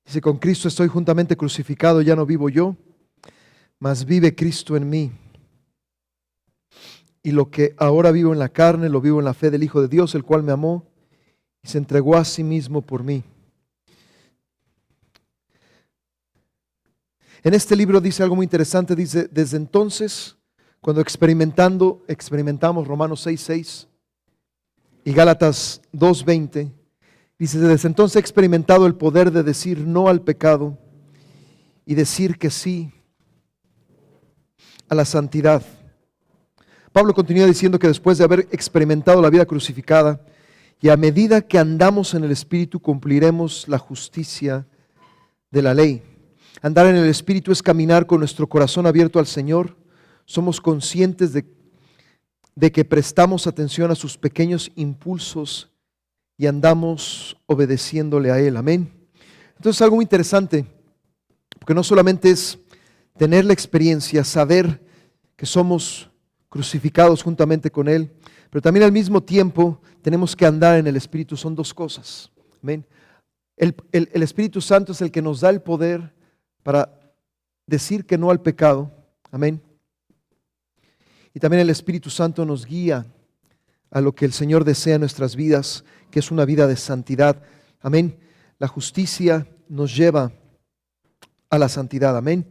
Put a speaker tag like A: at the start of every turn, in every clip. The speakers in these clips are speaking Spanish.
A: Dice, con Cristo estoy juntamente crucificado, ya no vivo yo, mas vive Cristo en mí. Y lo que ahora vivo en la carne, lo vivo en la fe del Hijo de Dios, el cual me amó y se entregó a sí mismo por mí. En este libro dice algo muy interesante, dice, desde entonces, cuando experimentamos Romanos 6:6 y Gálatas 2:20, dice, desde entonces he experimentado el poder de decir no al pecado y decir que sí a la santidad. Pablo continúa diciendo que después de haber experimentado la vida crucificada y a medida que andamos en el Espíritu cumpliremos la justicia de la ley. Andar en el Espíritu es caminar con nuestro corazón abierto al Señor. Somos conscientes de que prestamos atención a sus pequeños impulsos y andamos obedeciéndole a Él. Amén. Entonces algo muy interesante, porque no solamente es tener la experiencia, saber que somos crucificados juntamente con Él, pero también al mismo tiempo tenemos que andar en el Espíritu. Son dos cosas. Amén. El Espíritu Santo es el que nos da el poder para decir que no al pecado. Amén. Y también el Espíritu Santo nos guía a lo que el Señor desea en nuestras vidas, que es una vida de santidad. Amén. La justicia nos lleva a la santidad. Amén.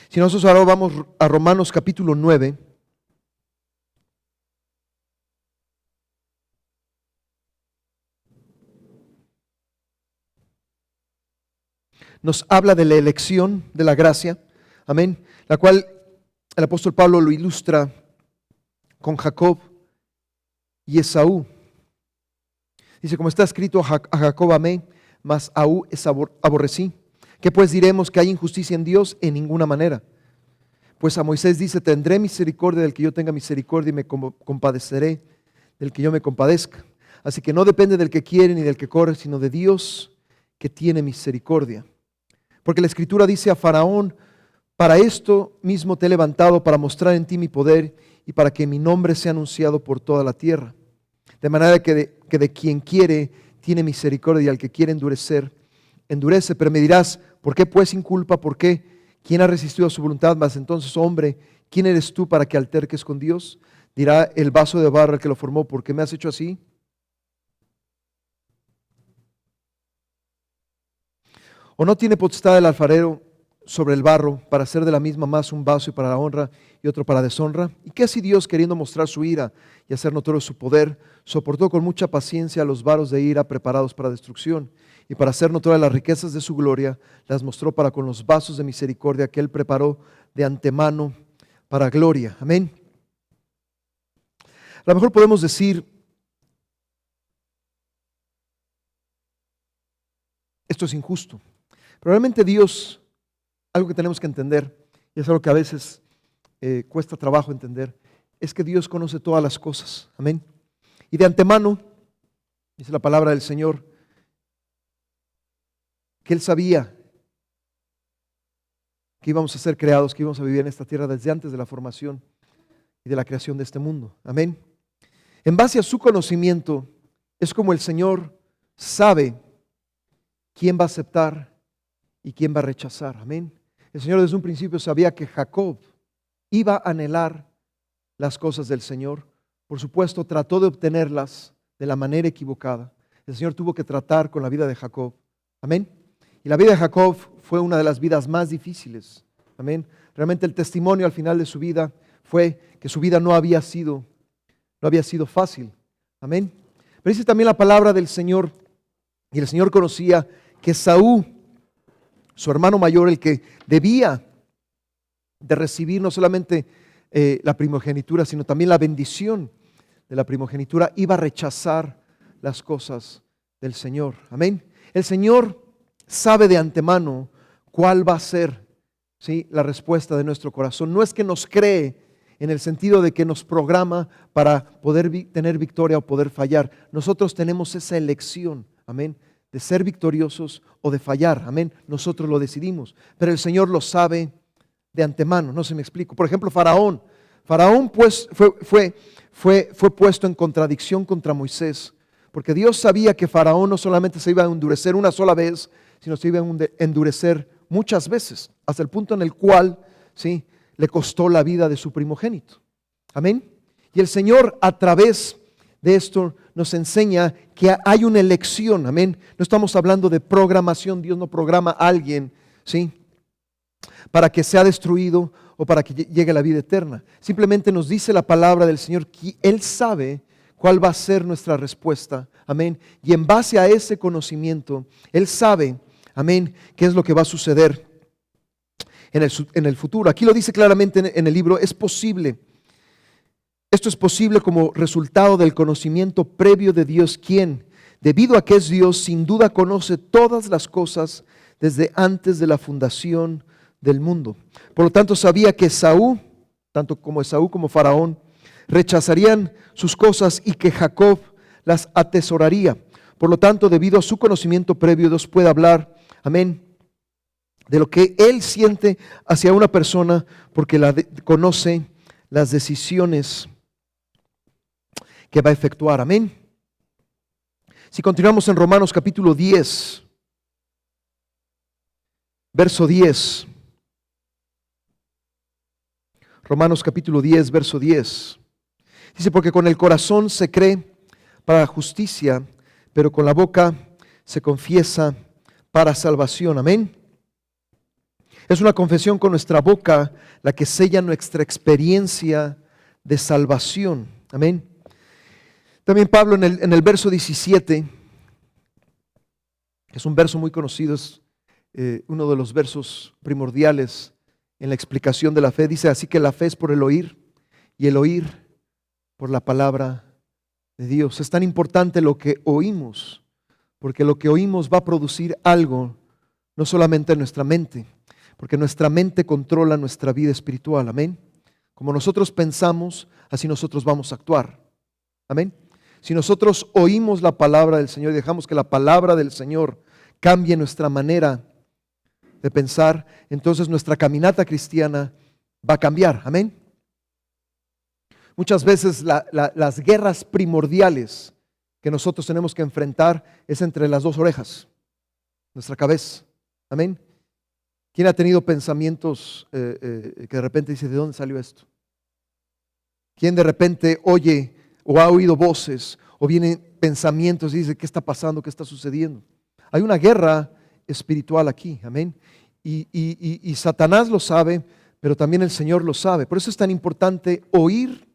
A: Si nosotros ahora vamos a Romanos capítulo 9. Nos habla de la elección de la gracia. Amén. La cual el apóstol Pablo lo ilustra con Jacob y Esaú. Dice, como está escrito, a Jacob amé, mas a Esaú aborrecí. ¿Qué pues diremos? ¿Que hay injusticia en Dios? En ninguna manera. Pues a Moisés dice, tendré misericordia del que yo tenga misericordia y me compadeceré del que yo me compadezca. Así que no depende del que quiere ni del que corre, sino de Dios que tiene misericordia. Porque la Escritura dice a Faraón, para esto mismo te he levantado, para mostrar en ti mi poder y para que mi nombre sea anunciado por toda la tierra. De manera que de quien quiere tiene misericordia y al que quiere endurecer, endurece. Pero me dirás, ¿por qué pues sin culpa? ¿Por qué? ¿Quién ha resistido a su voluntad? Mas entonces, hombre, ¿quién eres tú para que alterques con Dios? Dirá el vaso de barro al que lo formó, ¿por qué me has hecho así? ¿O no tiene potestad el alfarero sobre el barro para hacer de la misma masa un vaso y para la honra y otro para deshonra? ¿Y qué así Dios, queriendo mostrar su ira y hacer notorio su poder, soportó con mucha paciencia los varos de ira preparados para destrucción? Y para hacer notorias las riquezas de su gloria, las mostró para con los vasos de misericordia que Él preparó de antemano para gloria. Amén. A lo mejor podemos decir, esto es injusto. Pero realmente Dios, algo que tenemos que entender, y es algo que a veces cuesta trabajo entender, es que Dios conoce todas las cosas. Amén. Y de antemano, dice la palabra del Señor, que Él sabía que íbamos a ser creados, que íbamos a vivir en esta tierra desde antes de la formación y de la creación de este mundo. Amén. En base a su conocimiento, es como el Señor sabe quién va a aceptar y quién va a rechazar. Amén. El Señor desde un principio sabía que Jacob iba a anhelar las cosas del Señor. Por supuesto, trató de obtenerlas de la manera equivocada. El Señor tuvo que tratar con la vida de Jacob. Amén. Y la vida de Jacob fue una de las vidas más difíciles. Amén. Realmente el testimonio al final de su vida fue que su vida no había sido fácil. Amén. Pero dice también la palabra del Señor, y el Señor conocía que Esaú, su hermano mayor, el que debía de recibir no solamente la primogenitura, sino también la bendición de la primogenitura, iba a rechazar las cosas del Señor. Amén. El Señor sabe de antemano cuál va a ser, ¿sí?, la respuesta de nuestro corazón. No es que nos cree en el sentido de que nos programa para poder tener victoria o poder fallar. Nosotros tenemos esa elección, amén, de ser victoriosos o de fallar, amén. Nosotros lo decidimos, pero el Señor lo sabe de antemano. No sé si me explico. Por ejemplo, Faraón pues fue puesto en contradicción contra Moisés, Porque Dios sabía que Faraón no solamente se iba a endurecer una sola vez, sino se iba a endurecer muchas veces, hasta el punto en el cual, ¿sí?, le costó la vida de su primogénito. Amén. Y el Señor, a través de esto, nos enseña que hay una elección. Amén. No estamos hablando de programación. Dios no programa a alguien, ¿sí?, para que sea destruido o para que llegue a la vida eterna. Simplemente nos dice la palabra del Señor que Él sabe cuál va a ser nuestra respuesta. Amén. Y en base a ese conocimiento, Él sabe, amén, qué es lo que va a suceder en el futuro. Aquí lo dice claramente en el libro, es posible. Esto es posible como resultado del conocimiento previo de Dios, quien, debido a que es Dios, sin duda conoce todas las cosas desde antes de la fundación del mundo. Por lo tanto, sabía que Esaú, tanto como Esaú como Faraón, rechazarían sus cosas y que Jacob las atesoraría. Por lo tanto, debido a su conocimiento previo, Dios puede hablar, amén, de lo que Él siente hacia una persona, porque conoce las decisiones que va a efectuar. Amén. Si continuamos en Romanos capítulo 10, verso 10. Romanos capítulo 10, verso 10. Dice, porque con el corazón se cree para justicia, pero con la boca se confiesa para salvación. Amén. Es una confesión con nuestra boca la que sella nuestra experiencia de salvación. Amén. También Pablo en el verso 17, que es un verso muy conocido, es uno de los versos primordiales en la explicación de la fe, dice, así que la fe es por el oír y el oír por la palabra de Dios. Es tan importante lo que oímos, porque lo que oímos va a producir algo, no solamente en nuestra mente, porque nuestra mente controla nuestra vida espiritual. Amén. Como nosotros pensamos, así nosotros vamos a actuar. Amén. Si nosotros oímos la palabra del Señor y dejamos que la palabra del Señor cambie nuestra manera de pensar, entonces nuestra caminata cristiana va a cambiar. Amén. Muchas veces las guerras primordiales que nosotros tenemos que enfrentar es entre las dos orejas, nuestra cabeza. Amén. ¿Quién ha tenido pensamientos que de repente dice, ¿de dónde salió esto? ¿Quién de repente oye o ha oído voces o vienen pensamientos y dice, ¿qué está pasando? ¿Qué está sucediendo? Hay una guerra espiritual aquí, amén. Y Satanás lo sabe, pero también el Señor lo sabe. Por eso es tan importante oír,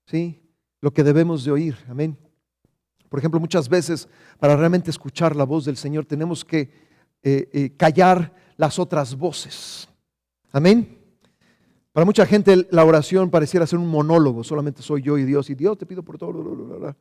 A: ¿sí?, lo que debemos de oír, amén. Por ejemplo, muchas veces para realmente escuchar la voz del Señor tenemos que callar las otras voces, amén. Para mucha gente la oración pareciera ser un monólogo, solamente soy yo y Dios te pido por todo, bla, bla, bla, bla.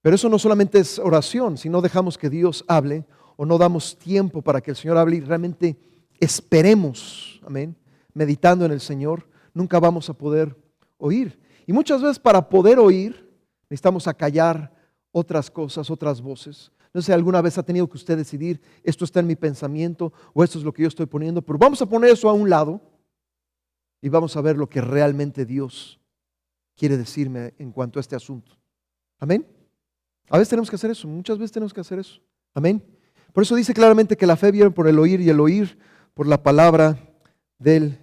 A: Pero eso no solamente es oración, si no dejamos que Dios hable o no damos tiempo para que el Señor hable y realmente esperemos, amén, meditando en el Señor, nunca vamos a poder oír. Y muchas veces para poder oír necesitamos acallar otras cosas, otras voces. No sé si alguna vez ha tenido que usted decidir, esto está en mi pensamiento o esto es lo que yo estoy poniendo, pero vamos a poner eso a un lado y vamos a ver lo que realmente Dios quiere decirme en cuanto a este asunto. Amén. A veces tenemos que hacer eso, muchas veces tenemos que hacer eso. Amén. Por eso dice claramente que la fe viene por el oír y el oír por la palabra del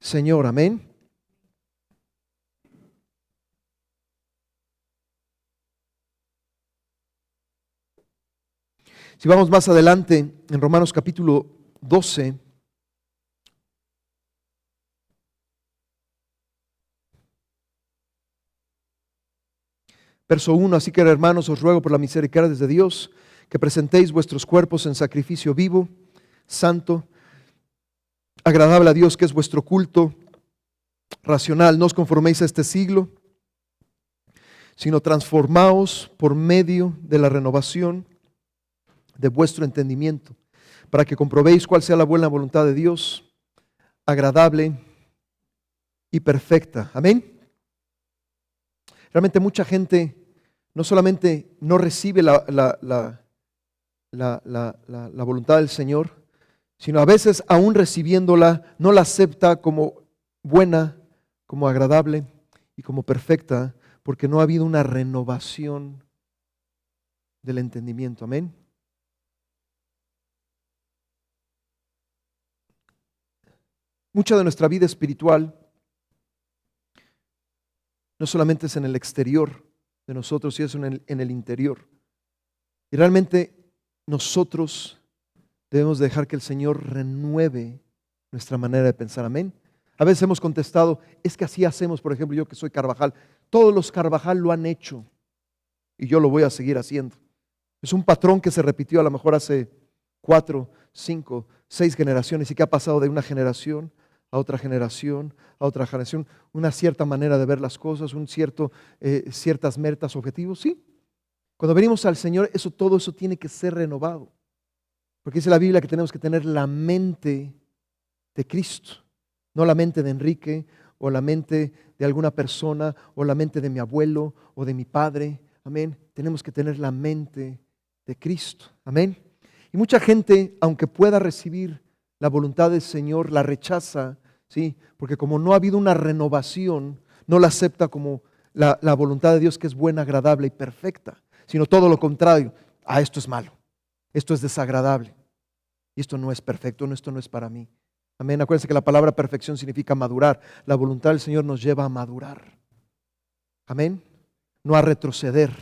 A: Señor. Amén. Si vamos más adelante en Romanos capítulo 12, verso 1, así que hermanos os ruego por la misericordia de Dios que presentéis vuestros cuerpos en sacrificio vivo, santo, agradable a Dios, que es vuestro culto racional. No os conforméis a este siglo, sino transformaos por medio de la renovación de vuestro entendimiento, para que comprobéis cuál sea la buena voluntad de Dios, agradable y perfecta. Amén. Realmente mucha gente no solamente no recibe la voluntad del Señor, sino a veces aún recibiéndola no la acepta como buena, como agradable y como perfecta, porque no ha habido una renovación del entendimiento. Amén. Mucha de nuestra vida espiritual no solamente es en el exterior de nosotros, sino en el interior. Y realmente nosotros debemos dejar que el Señor renueve nuestra manera de pensar. Amén. A veces hemos contestado, es que así hacemos, por ejemplo, yo que soy Carvajal. Todos los Carvajal lo han hecho y yo lo voy a seguir haciendo. Es un patrón que se repitió a lo mejor hace 4, 5, 6 generaciones y que ha pasado de una generación a otra generación, a otra generación, una cierta manera de ver las cosas, ciertas metas, objetivos, sí. Cuando venimos al Señor, todo eso tiene que ser renovado. Porque dice la Biblia que tenemos que tener la mente de Cristo, no la mente de Enrique, o la mente de alguna persona, o la mente de mi abuelo, o de mi padre. Amén. Tenemos que tener la mente de Cristo. Amén. Y mucha gente, aunque pueda recibir la voluntad del Señor, la rechaza, ¿sí? Porque como no ha habido una renovación, no la acepta como la voluntad de Dios, que es buena, agradable y perfecta, sino todo lo contrario. Esto es malo, esto es desagradable, y esto no es perfecto, esto no es para mí. Amén. Acuérdense que la palabra perfección significa madurar. La voluntad del Señor nos lleva a madurar. Amén. No a retroceder.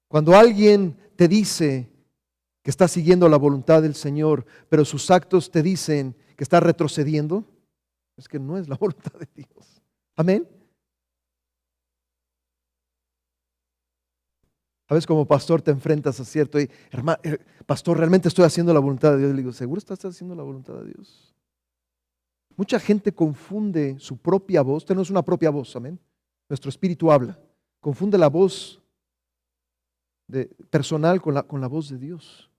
A: Cuando alguien te dice que está siguiendo la voluntad del Señor, pero sus actos te dicen que está retrocediendo, es que no es la voluntad de Dios. Amén. A veces como pastor te enfrentas a cierto, y, hermano, pastor, ¿realmente estoy haciendo la voluntad de Dios? Le digo, ¿seguro estás haciendo la voluntad de Dios? Mucha gente confunde su propia voz. Tenemos una propia voz, amén. Nuestro espíritu habla. Confunde la voz personal con la voz de Dios.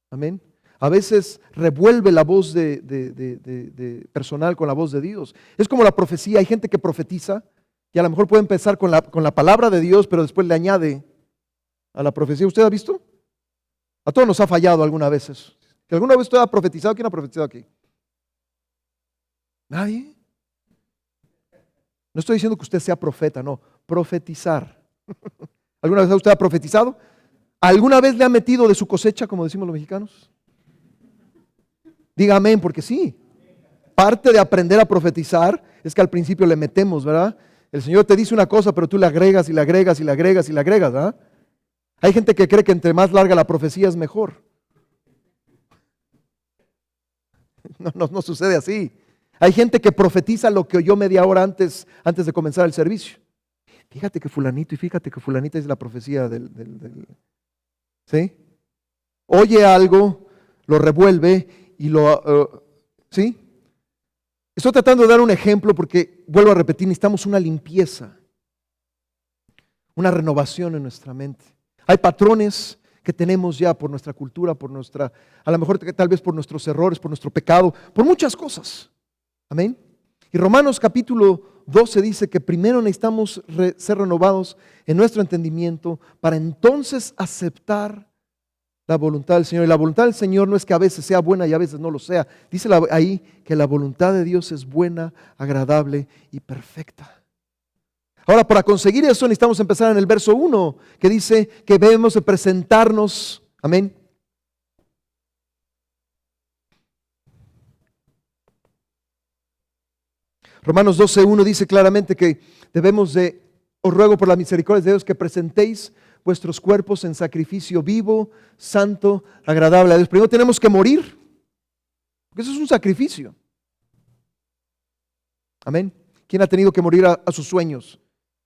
A: Amén. A veces revuelve la voz de personal con la voz de Dios. Es como la profecía. Hay gente que profetiza y a lo mejor puede empezar con la palabra de Dios, pero después le añade a la profecía. ¿Usted ha visto? A todos nos ha fallado alguna vez eso. ¿Que alguna vez usted ha profetizado? ¿Quién ha profetizado aquí? ¿Nadie? No estoy diciendo que usted sea profeta, no. Profetizar. ¿Alguna vez usted ha profetizado? ¿Alguna vez le ha metido de su cosecha, como decimos los mexicanos? Diga amén, porque sí. Parte de aprender a profetizar es que al principio le metemos, ¿verdad? El Señor te dice una cosa, pero tú le agregas y le agregas y le agregas y le agregas, ¿verdad? Hay gente que cree que entre más larga la profecía es mejor. No sucede así. Hay gente que profetiza lo que oyó media hora antes de comenzar el servicio. Fíjate que fulanito y fíjate que fulanita es la profecía ¿sí? Oye algo, lo revuelve y ¿sí? Estoy tratando de dar un ejemplo porque, vuelvo a repetir, necesitamos una limpieza, una renovación en nuestra mente. Hay patrones que tenemos ya por nuestra cultura, a lo mejor tal vez por nuestros errores, por nuestro pecado, por muchas cosas. Amén. Y Romanos capítulo 12 dice que primero necesitamos ser renovados en nuestro entendimiento para entonces aceptar la voluntad del Señor. Y la voluntad del Señor no es que a veces sea buena y a veces no lo sea. Dice ahí que la voluntad de Dios es buena, agradable y perfecta. Ahora, para conseguir eso necesitamos empezar en el verso 1, que dice que debemos de presentarnos, amén. Romanos 12:1 dice claramente que os ruego por la misericordia de Dios que presentéis vuestros cuerpos en sacrificio vivo, santo, agradable a Dios. Primero tenemos que morir, porque eso es un sacrificio. Amén. ¿Quién ha tenido que morir a sus sueños?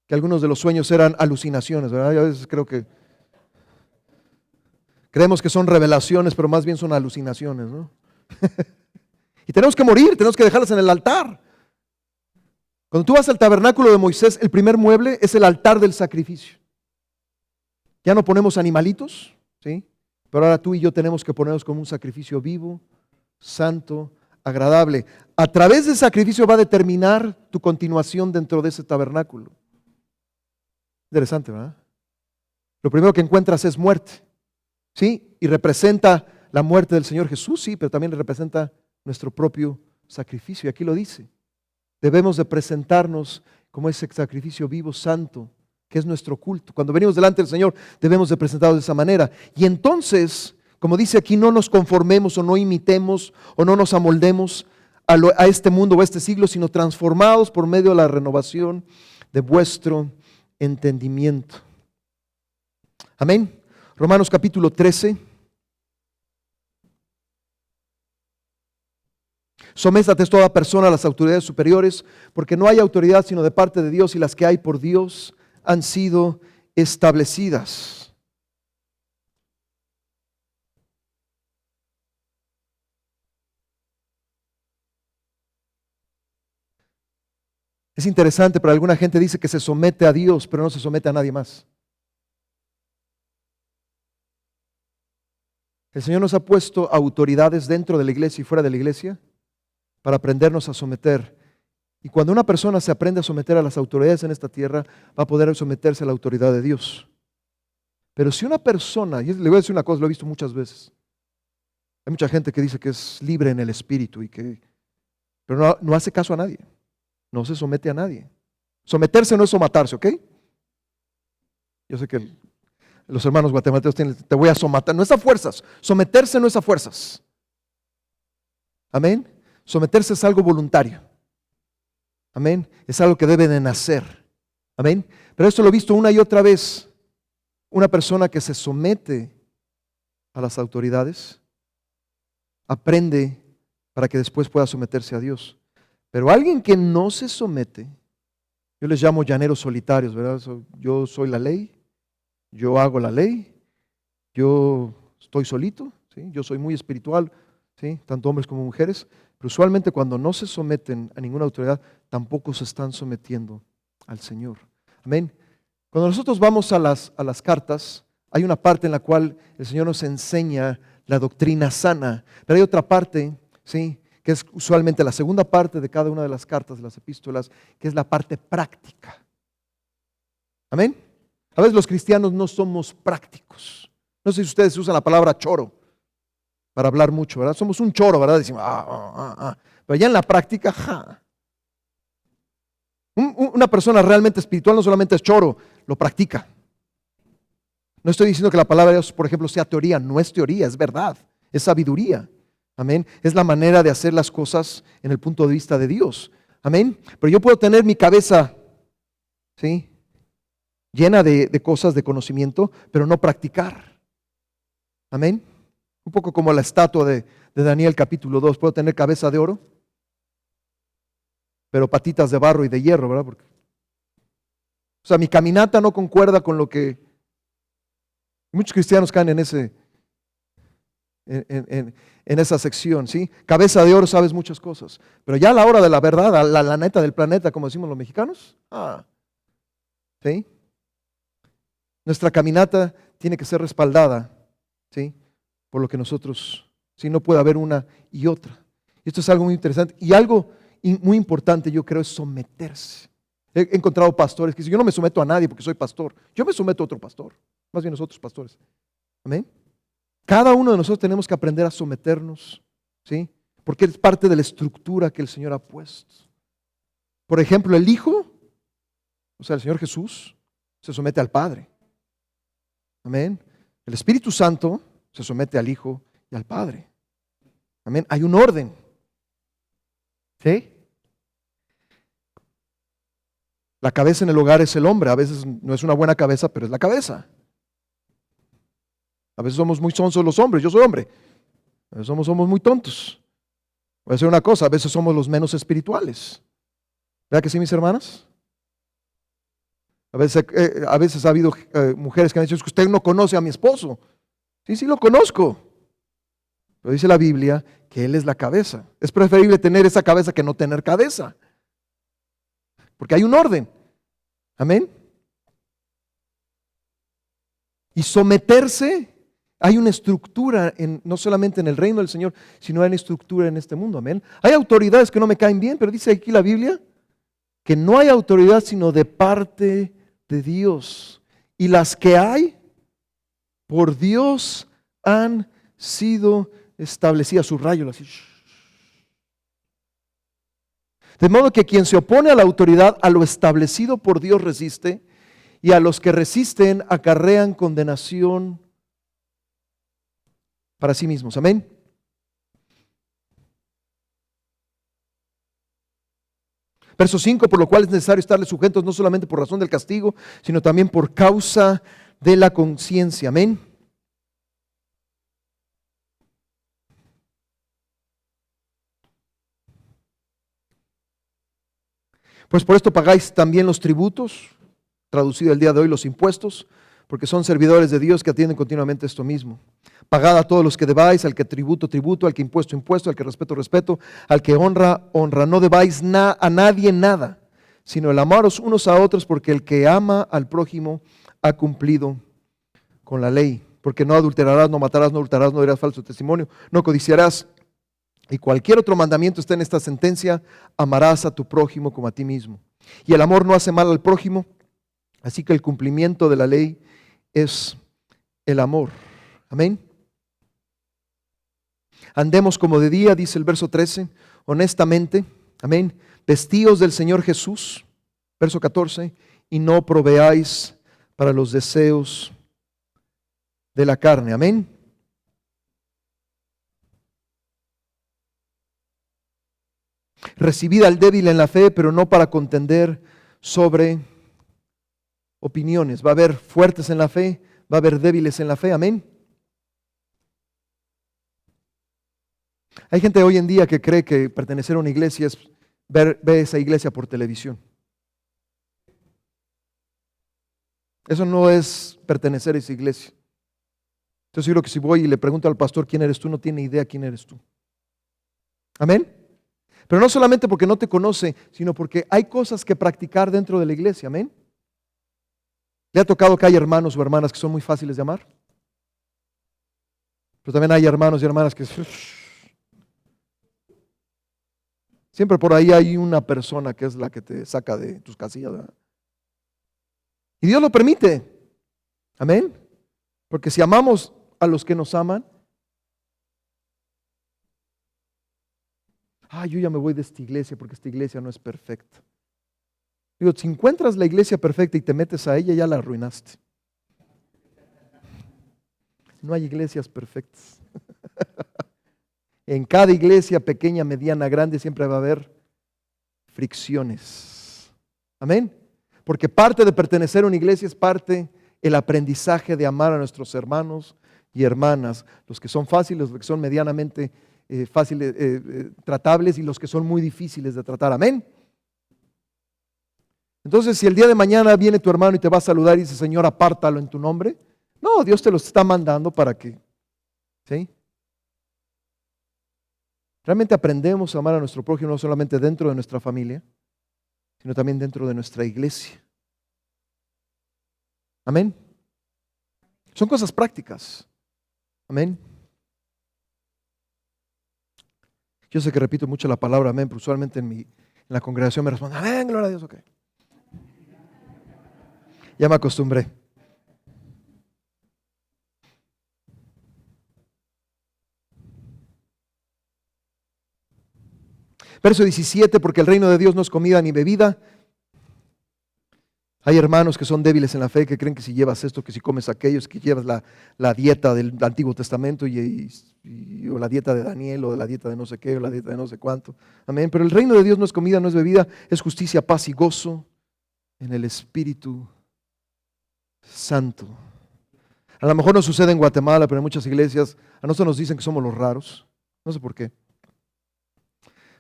A: Que algunos de los sueños eran alucinaciones, ¿verdad? Y a veces creemos que son revelaciones, pero más bien son alucinaciones, ¿no? Y tenemos que morir, tenemos que dejarlas en el altar. Cuando tú vas al tabernáculo de Moisés, el primer mueble es el altar del sacrificio. Ya no ponemos animalitos, ¿sí? Pero ahora tú y yo tenemos que ponernos como un sacrificio vivo, santo, agradable. A través del sacrificio va a determinar tu continuación dentro de ese tabernáculo. Interesante, ¿verdad? Lo primero que encuentras es muerte, ¿sí? Y representa la muerte del Señor Jesús, sí, pero también representa nuestro propio sacrificio. Y aquí lo dice. Debemos de presentarnos como ese sacrificio vivo, santo, que es nuestro culto. Cuando venimos delante del Señor debemos de presentarnos de esa manera. Y entonces, como dice aquí, no nos conformemos o no imitemos o no nos amoldemos a este mundo o a este siglo, sino transformados por medio de la renovación de vuestro entendimiento. Amén. Romanos capítulo 13. Sométate toda persona a las autoridades superiores, porque no hay autoridad sino de parte de Dios, y las que hay por Dios han sido establecidas. Es interesante, pero alguna gente dice que se somete a Dios, pero no se somete a nadie más. El Señor nos ha puesto autoridades dentro de la iglesia y fuera de la iglesia para aprendernos a someter. Y cuando una persona se aprende a someter a las autoridades en esta tierra, va a poder someterse a la autoridad de Dios. Pero si una persona, y le voy a decir una cosa, lo he visto muchas veces, hay mucha gente que dice que es libre en el espíritu, pero no hace caso a nadie, no se somete a nadie. Someterse no es somatarse, ¿ok? Yo sé que los hermanos guatemaltecos tienen, te voy a somatar, no es a fuerzas, someterse no es a fuerzas. Amén. Someterse es algo voluntario. Amén. Es algo que debe de nacer. Amén. Pero esto lo he visto una y otra vez. Una persona que se somete a las autoridades aprende para que después pueda someterse a Dios. Pero alguien que no se somete, yo les llamo llaneros solitarios, ¿verdad? Yo soy la ley, yo hago la ley, yo estoy solito, ¿sí? Yo soy muy espiritual, ¿sí? Tanto hombres como mujeres. Pero usualmente cuando no se someten a ninguna autoridad, tampoco se están sometiendo al Señor. Amén. Cuando nosotros vamos a las cartas, hay una parte en la cual el Señor nos enseña la doctrina sana, pero hay otra parte, ¿sí?, que es usualmente la segunda parte de cada una de las cartas, de las epístolas, que es la parte práctica. Amén. A veces los cristianos no somos prácticos. No sé si ustedes usan la palabra choro para hablar mucho, ¿verdad? Somos un choro, ¿verdad? Decimos, pero ya en la práctica, una persona realmente espiritual no solamente es choro, lo practica. No estoy diciendo que la palabra de Dios, por ejemplo, sea teoría, no es teoría, es verdad, es sabiduría. Amén. Es la manera de hacer las cosas en el punto de vista de Dios. Amén. Pero yo puedo tener mi cabeza, ¿sí?, llena de cosas de conocimiento, pero no practicar. Amén. Un poco como la estatua de Daniel capítulo 2. Puedo tener cabeza de oro, pero patitas de barro y de hierro, ¿verdad? O sea, mi caminata no concuerda con lo que muchos cristianos caen en esa sección, ¿sí? Cabeza de oro, sabes muchas cosas, pero ya a la hora de la verdad, la neta del planeta, como decimos los mexicanos, ¿sí? Nuestra caminata tiene que ser respaldada, ¿sí?, por lo que nosotros, ¿sí? No puede haber una y otra. Esto es algo muy interesante y algo muy importante, yo creo, es someterse. He encontrado pastores que dicen, yo no me someto a nadie porque soy pastor, yo me someto a otro pastor, más bien nosotros pastores. Amén. Cada uno de nosotros tenemos que aprender a someternos, ¿sí?, porque es parte de la estructura que el Señor ha puesto. Por ejemplo, el Hijo, o sea, el Señor Jesús, se somete al Padre. Amén. El Espíritu Santo se somete al Hijo y al Padre. Amén. Hay un orden. ¿Sí? La cabeza en el hogar es el hombre. A veces no es una buena cabeza, pero es la cabeza. A veces somos muy sonsos los hombres. Yo soy hombre. A veces somos muy tontos. Voy a decir una cosa, a veces somos los menos espirituales. ¿Verdad que sí, mis hermanas? A veces ha habido mujeres que han dicho, es que usted no conoce a mi esposo. Sí, lo conozco. Pero dice la Biblia que Él es la cabeza. Es preferible tener esa cabeza que no tener cabeza. Porque hay un orden. Amén. Y someterse, hay una estructura, no solamente en el reino del Señor, sino hay una estructura en este mundo. Amén. Hay autoridades que no me caen bien, pero dice aquí la Biblia que no hay autoridad sino de parte de Dios. Y las que hay, por Dios han sido establecidas. Subrayo así. De modo que quien se opone a la autoridad, a lo establecido por Dios resiste, y a los que resisten acarrean condenación para sí mismos. Amén. Verso 5, por lo cual es necesario estarles sujetos no solamente por razón del castigo, sino también por causa de la conciencia. Amén. Pues por esto pagáis también los tributos, traducido el día de hoy los impuestos, porque son servidores de Dios que atienden continuamente esto mismo. Pagad a todos los que debáis, al que tributo, tributo, al que impuesto, impuesto, al que respeto, respeto, al que honra, honra. No debáis a nadie nada, sino el amaros unos a otros, porque el que ama al prójimo ha cumplido con la ley. Porque no adulterarás, no matarás, no hurtarás, no dirás falso testimonio, no codiciarás. Y cualquier otro mandamiento está en esta sentencia: amarás a tu prójimo como a ti mismo. Y el amor no hace mal al prójimo, así que el cumplimiento de la ley es el amor. Amén. Andemos como de día, dice el verso 13, honestamente, amén, vestidos del Señor Jesús, verso 14, y no proveáis para los deseos de la carne. Amén. Recibid al débil en la fe, pero no para contender sobre opiniones. Va a haber fuertes en la fe, va a haber débiles en la fe. Amén. Hay gente hoy en día que cree que pertenecer a una iglesia es ver esa iglesia por televisión. Eso no es pertenecer a esa iglesia. Yo seguro que si voy y le pregunto al pastor quién eres tú, no tiene idea quién eres tú. Amén. Pero no solamente porque no te conoce, sino porque hay cosas que practicar dentro de la iglesia. Amén. ¿Le ha tocado que hay hermanos o hermanas que son muy fáciles de amar? Pero también hay hermanos y hermanas que siempre por ahí hay una persona que es la que te saca de tus casillas, ¿verdad? Y Dios lo permite. Amén. Porque si amamos a los que nos aman, yo ya me voy de esta iglesia porque esta iglesia no es perfecta. Digo, si encuentras la iglesia perfecta y te metes a ella, ya la arruinaste. No hay iglesias perfectas. En cada iglesia, pequeña, mediana, grande, siempre va a haber fricciones. Amén. Porque parte de pertenecer a una iglesia es parte el aprendizaje de amar a nuestros hermanos y hermanas, los que son fáciles, los que son medianamente fáciles, tratables, y los que son muy difíciles de tratar. Amén. Entonces, si el día de mañana viene tu hermano y te va a saludar y dice: Señor, apártalo en tu nombre. No, Dios te lo está mandando para que, ¿sí? Realmente aprendemos a amar a nuestro prójimo no solamente dentro de nuestra familia, sino también dentro de nuestra iglesia. Amén. Son cosas prácticas. Amén. Yo sé que repito mucho la palabra amén, pero usualmente en la congregación me responden: amén, gloria a Dios, ok. Ya me acostumbré. Verso 17, porque el reino de Dios no es comida ni bebida. Hay hermanos que son débiles en la fe, que creen que si llevas esto, que si comes aquello, que llevas la dieta del Antiguo Testamento o la dieta de Daniel, o la dieta de no sé qué, o la dieta de no sé cuánto. Amén. Pero el reino de Dios no es comida, no es bebida, es justicia, paz y gozo en el Espíritu Santo. A lo mejor no sucede en Guatemala, pero en muchas iglesias a nosotros nos dicen que somos los raros. No sé por qué.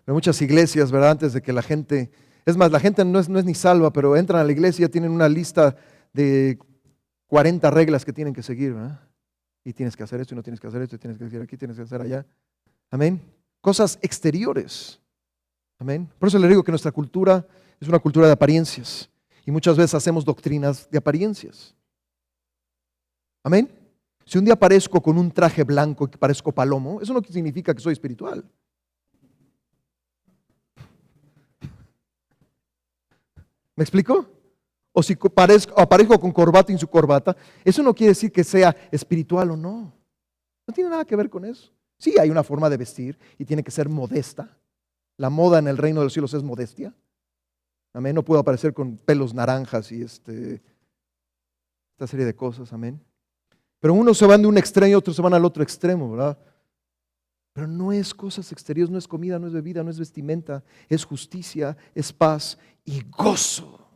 A: Pero muchas iglesias, ¿verdad? Antes de que la gente... Es más, la gente no es ni salva, pero entran a la iglesia, tienen una lista de 40 reglas que tienen que seguir, ¿verdad? Y tienes que hacer esto, y no tienes que hacer esto, y tienes que hacer aquí, tienes que hacer allá. Amén. Cosas exteriores. Amén. Por eso le digo que nuestra cultura es una cultura de apariencias. Y muchas veces hacemos doctrinas de apariencias. Amén. Si un día aparezco con un traje blanco y parezco palomo, eso no significa que soy espiritual. ¿Me explico? O si aparezco con corbata y sin corbata, eso no quiere decir que sea espiritual o no. No tiene nada que ver con eso. Sí, hay una forma de vestir y tiene que ser modesta. La moda en el reino de los cielos es modestia. Amén. No puedo aparecer con pelos naranjas y esta serie de cosas, amén. Pero unos se van de un extremo y otros se van al otro extremo, ¿verdad? Pero no es cosas exteriores, no es comida, no es bebida, no es vestimenta, es justicia, es paz y gozo.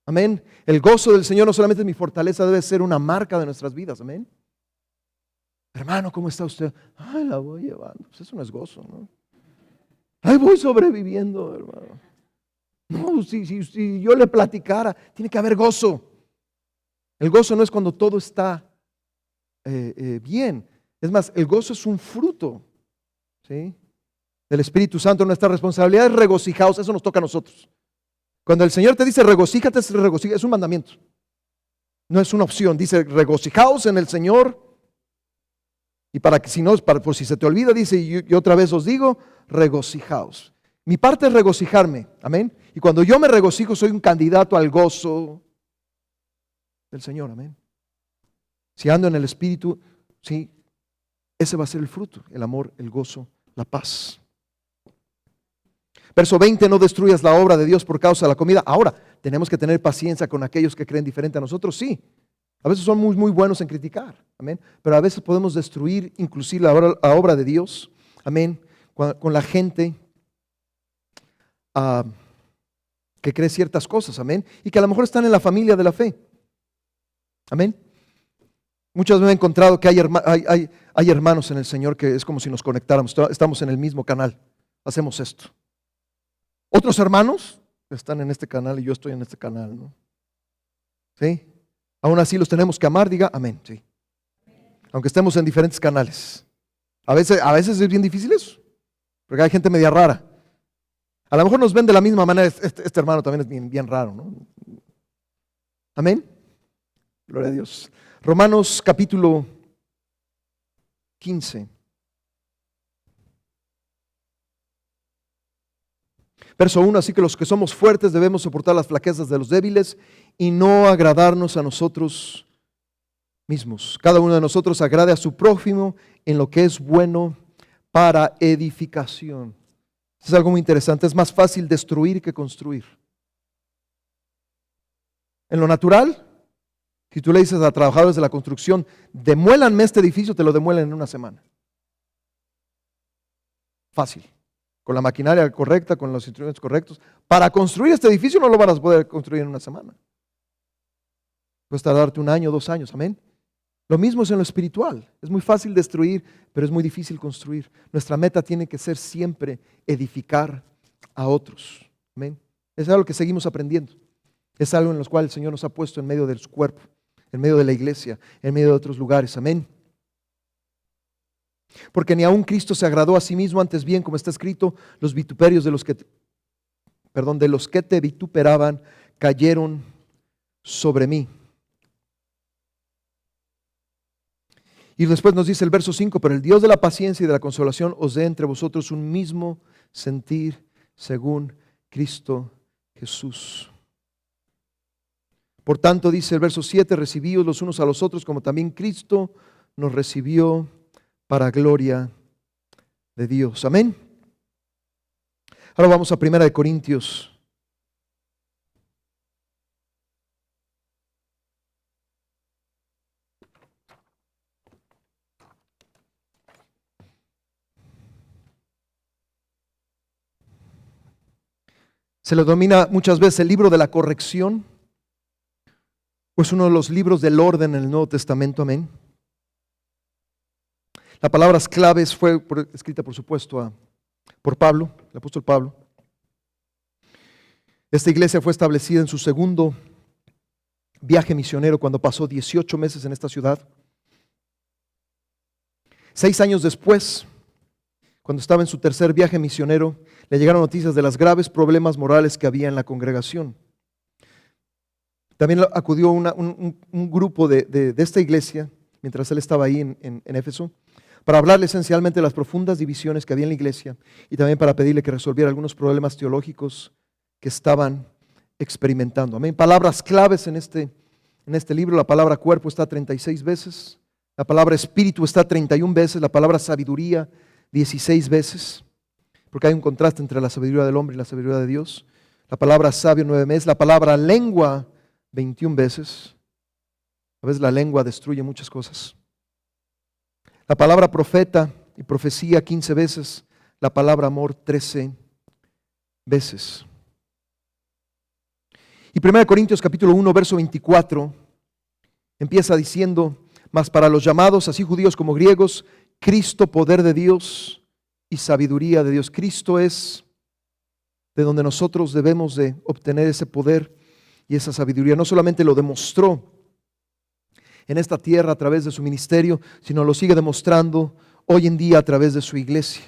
A: Amén. El gozo del Señor no solamente es mi fortaleza, debe ser una marca de nuestras vidas, amén. Hermano, ¿cómo está usted? Ay, la voy llevando. Pues eso no es gozo, ¿no? Ay, voy sobreviviendo, hermano. No, si yo le platicara, tiene que haber gozo. El gozo no es cuando todo está bien. Es más, el gozo es un fruto, ¿sí?, del Espíritu Santo. Nuestra responsabilidad es regocijaos, eso nos toca a nosotros. Cuando el Señor te dice regocíjate, es un mandamiento. No es una opción. Dice regocijaos en el Señor. Y para que si no, por si se te olvida, dice, y otra vez os digo, regocijaos. Mi parte es regocijarme, amén. Y cuando yo me regocijo, soy un candidato al gozo del Señor, amén. Si ando en el Espíritu, sí, ese va a ser el fruto, el amor, el gozo, la paz. Verso 20, no destruyas la obra de Dios por causa de la comida. Ahora, tenemos que tener paciencia con aquellos que creen diferente a nosotros, sí. A veces son muy buenos en criticar, amén. Pero a veces podemos destruir inclusive la obra de Dios, amén, con la gente que cree ciertas cosas, amén, y que a lo mejor están en la familia de la fe, amén. Muchas veces he encontrado que hay hermanos en el Señor que es como si nos conectáramos, estamos en el mismo canal, hacemos esto. Otros hermanos están en este canal y yo estoy en este canal, ¿no? ¿Sí? Aún así los tenemos que amar, diga amén, sí. Aunque estemos en diferentes canales. A veces es bien difícil eso, porque hay gente media rara. A lo mejor nos ven de la misma manera, este hermano también es bien raro, ¿no? Amén. Gloria a Dios. Romanos capítulo 15. Verso 1, así que los que somos fuertes debemos soportar las flaquezas de los débiles y no agradarnos a nosotros mismos. Cada uno de nosotros agrade a su prójimo en lo que es bueno para edificación. Eso es algo muy interesante. Es más fácil destruir que construir. En lo natural, si tú le dices a trabajadores de la construcción, demuélanme este edificio, te lo demuelen en una semana. Fácil. Con la maquinaria correcta, con los instrumentos correctos. Para construir este edificio no lo van a poder construir en una semana. Puedes tardarte 1 año, 2 años, amén. Lo mismo es en lo espiritual. Es muy fácil destruir, pero es muy difícil construir. Nuestra meta tiene que ser siempre edificar a otros, amén. Es algo que seguimos aprendiendo. Es algo en lo cual el Señor nos ha puesto en medio de su cuerpo, en medio de la iglesia, en medio de otros lugares, amén. Porque ni aun Cristo se agradó a sí mismo, antes bien, como está escrito, los vituperios de los que te vituperaban cayeron sobre mí. Y después nos dice el verso 5, pero el Dios de la paciencia y de la consolación os dé entre vosotros un mismo sentir según Cristo Jesús. Por tanto, dice el verso 7, recibíos los unos a los otros como también Cristo nos recibió para gloria de Dios. Amén. Ahora vamos a 1 Corintios. Se le denomina muchas veces el libro de la corrección, pues uno de los libros del orden en el Nuevo Testamento, amén. La palabra claves fue escrita, por supuesto, por Pablo, el apóstol Pablo. Esta iglesia fue establecida en su segundo viaje misionero cuando pasó 18 meses en esta ciudad. 6 años después, cuando estaba en su tercer viaje misionero, le llegaron noticias de los graves problemas morales que había en la congregación. También acudió un grupo de esta iglesia, mientras él estaba ahí en Éfeso, para hablarle esencialmente de las profundas divisiones que había en la iglesia y también para pedirle que resolviera algunos problemas teológicos que estaban experimentando. Amén. Palabras claves en este libro. La palabra cuerpo está 36 veces, la palabra espíritu está 31 veces, la palabra sabiduría 16 veces, porque hay un contraste entre la sabiduría del hombre y la sabiduría de Dios. La palabra sabio 9 veces, la palabra lengua 21 veces. A veces la lengua destruye muchas cosas. La palabra profeta y profecía 15 veces. La palabra amor 13 veces. Y 1 Corintios capítulo 1, verso 24, empieza diciendo: mas para los llamados, así judíos como griegos, Cristo, poder de Dios y sabiduría de Dios. Cristo es de donde nosotros debemos de obtener ese poder y esa sabiduría. No solamente lo demostró en esta tierra a través de su ministerio, sino lo sigue demostrando hoy en día a través de su iglesia.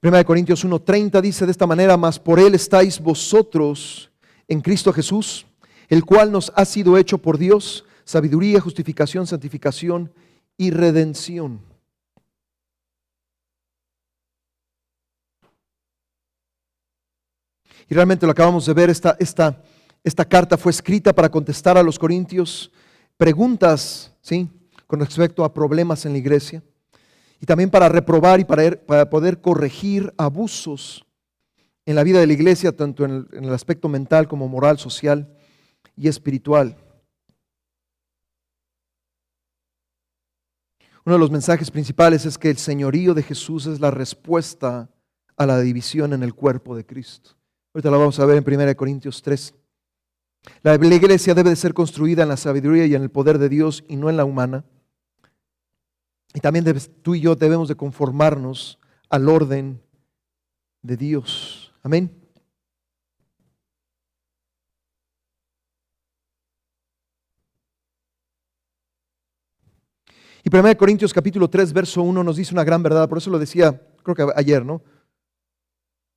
A: 1 Corintios 1:30 dice de esta manera: mas por Él estáis vosotros en Cristo Jesús, el cual nos ha sido hecho por Dios sabiduría, justificación, santificación y redención. Y realmente lo acabamos de ver, esta carta fue escrita para contestar a los corintios preguntas, ¿sí?, con respecto a problemas en la iglesia. Y también para reprobar y para poder corregir abusos en la vida de la iglesia, tanto en el aspecto mental como moral, social y espiritual. Uno de los mensajes principales es que el señorío de Jesús es la respuesta a la división en el cuerpo de Cristo. Ahorita lo vamos a ver en 1 Corintios 3. La iglesia debe de ser construida en la sabiduría y en el poder de Dios y no en la humana. Y también tú y yo debemos de conformarnos al orden de Dios. Amén. Y 1 Corintios capítulo 3, verso 1 nos dice una gran verdad. Por eso lo decía, creo que ayer, ¿no?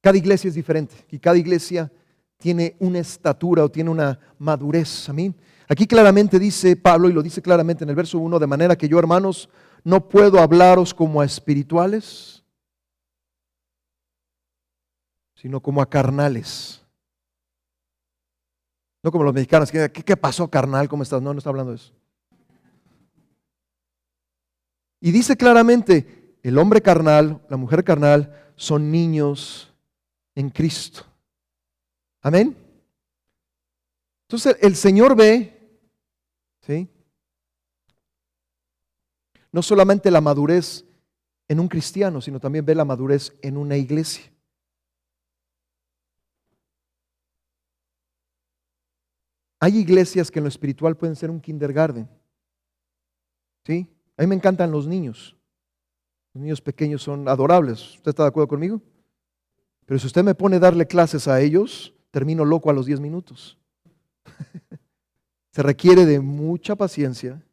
A: Cada iglesia es diferente y cada iglesia tiene una estatura o tiene una madurez. Amén. Aquí claramente dice Pablo, y lo dice claramente en el verso 1, de manera que yo, hermanos, no puedo hablaros como a espirituales, sino como a carnales. No como los mexicanos, ¿qué pasó, carnal? ¿Cómo estás? No está hablando de eso. Y dice claramente, el hombre carnal, la mujer carnal, son niños en Cristo. Amén. Entonces el Señor ve, ¿sí?, no solamente la madurez en un cristiano, sino también ve la madurez en una iglesia. Hay iglesias que en lo espiritual pueden ser un kindergarten. ¿Sí? A mí me encantan los niños. Los niños pequeños son adorables. ¿Usted está de acuerdo conmigo? Pero si usted me pone a darle clases a ellos, termino loco a los 10 minutos. Se requiere de mucha paciencia,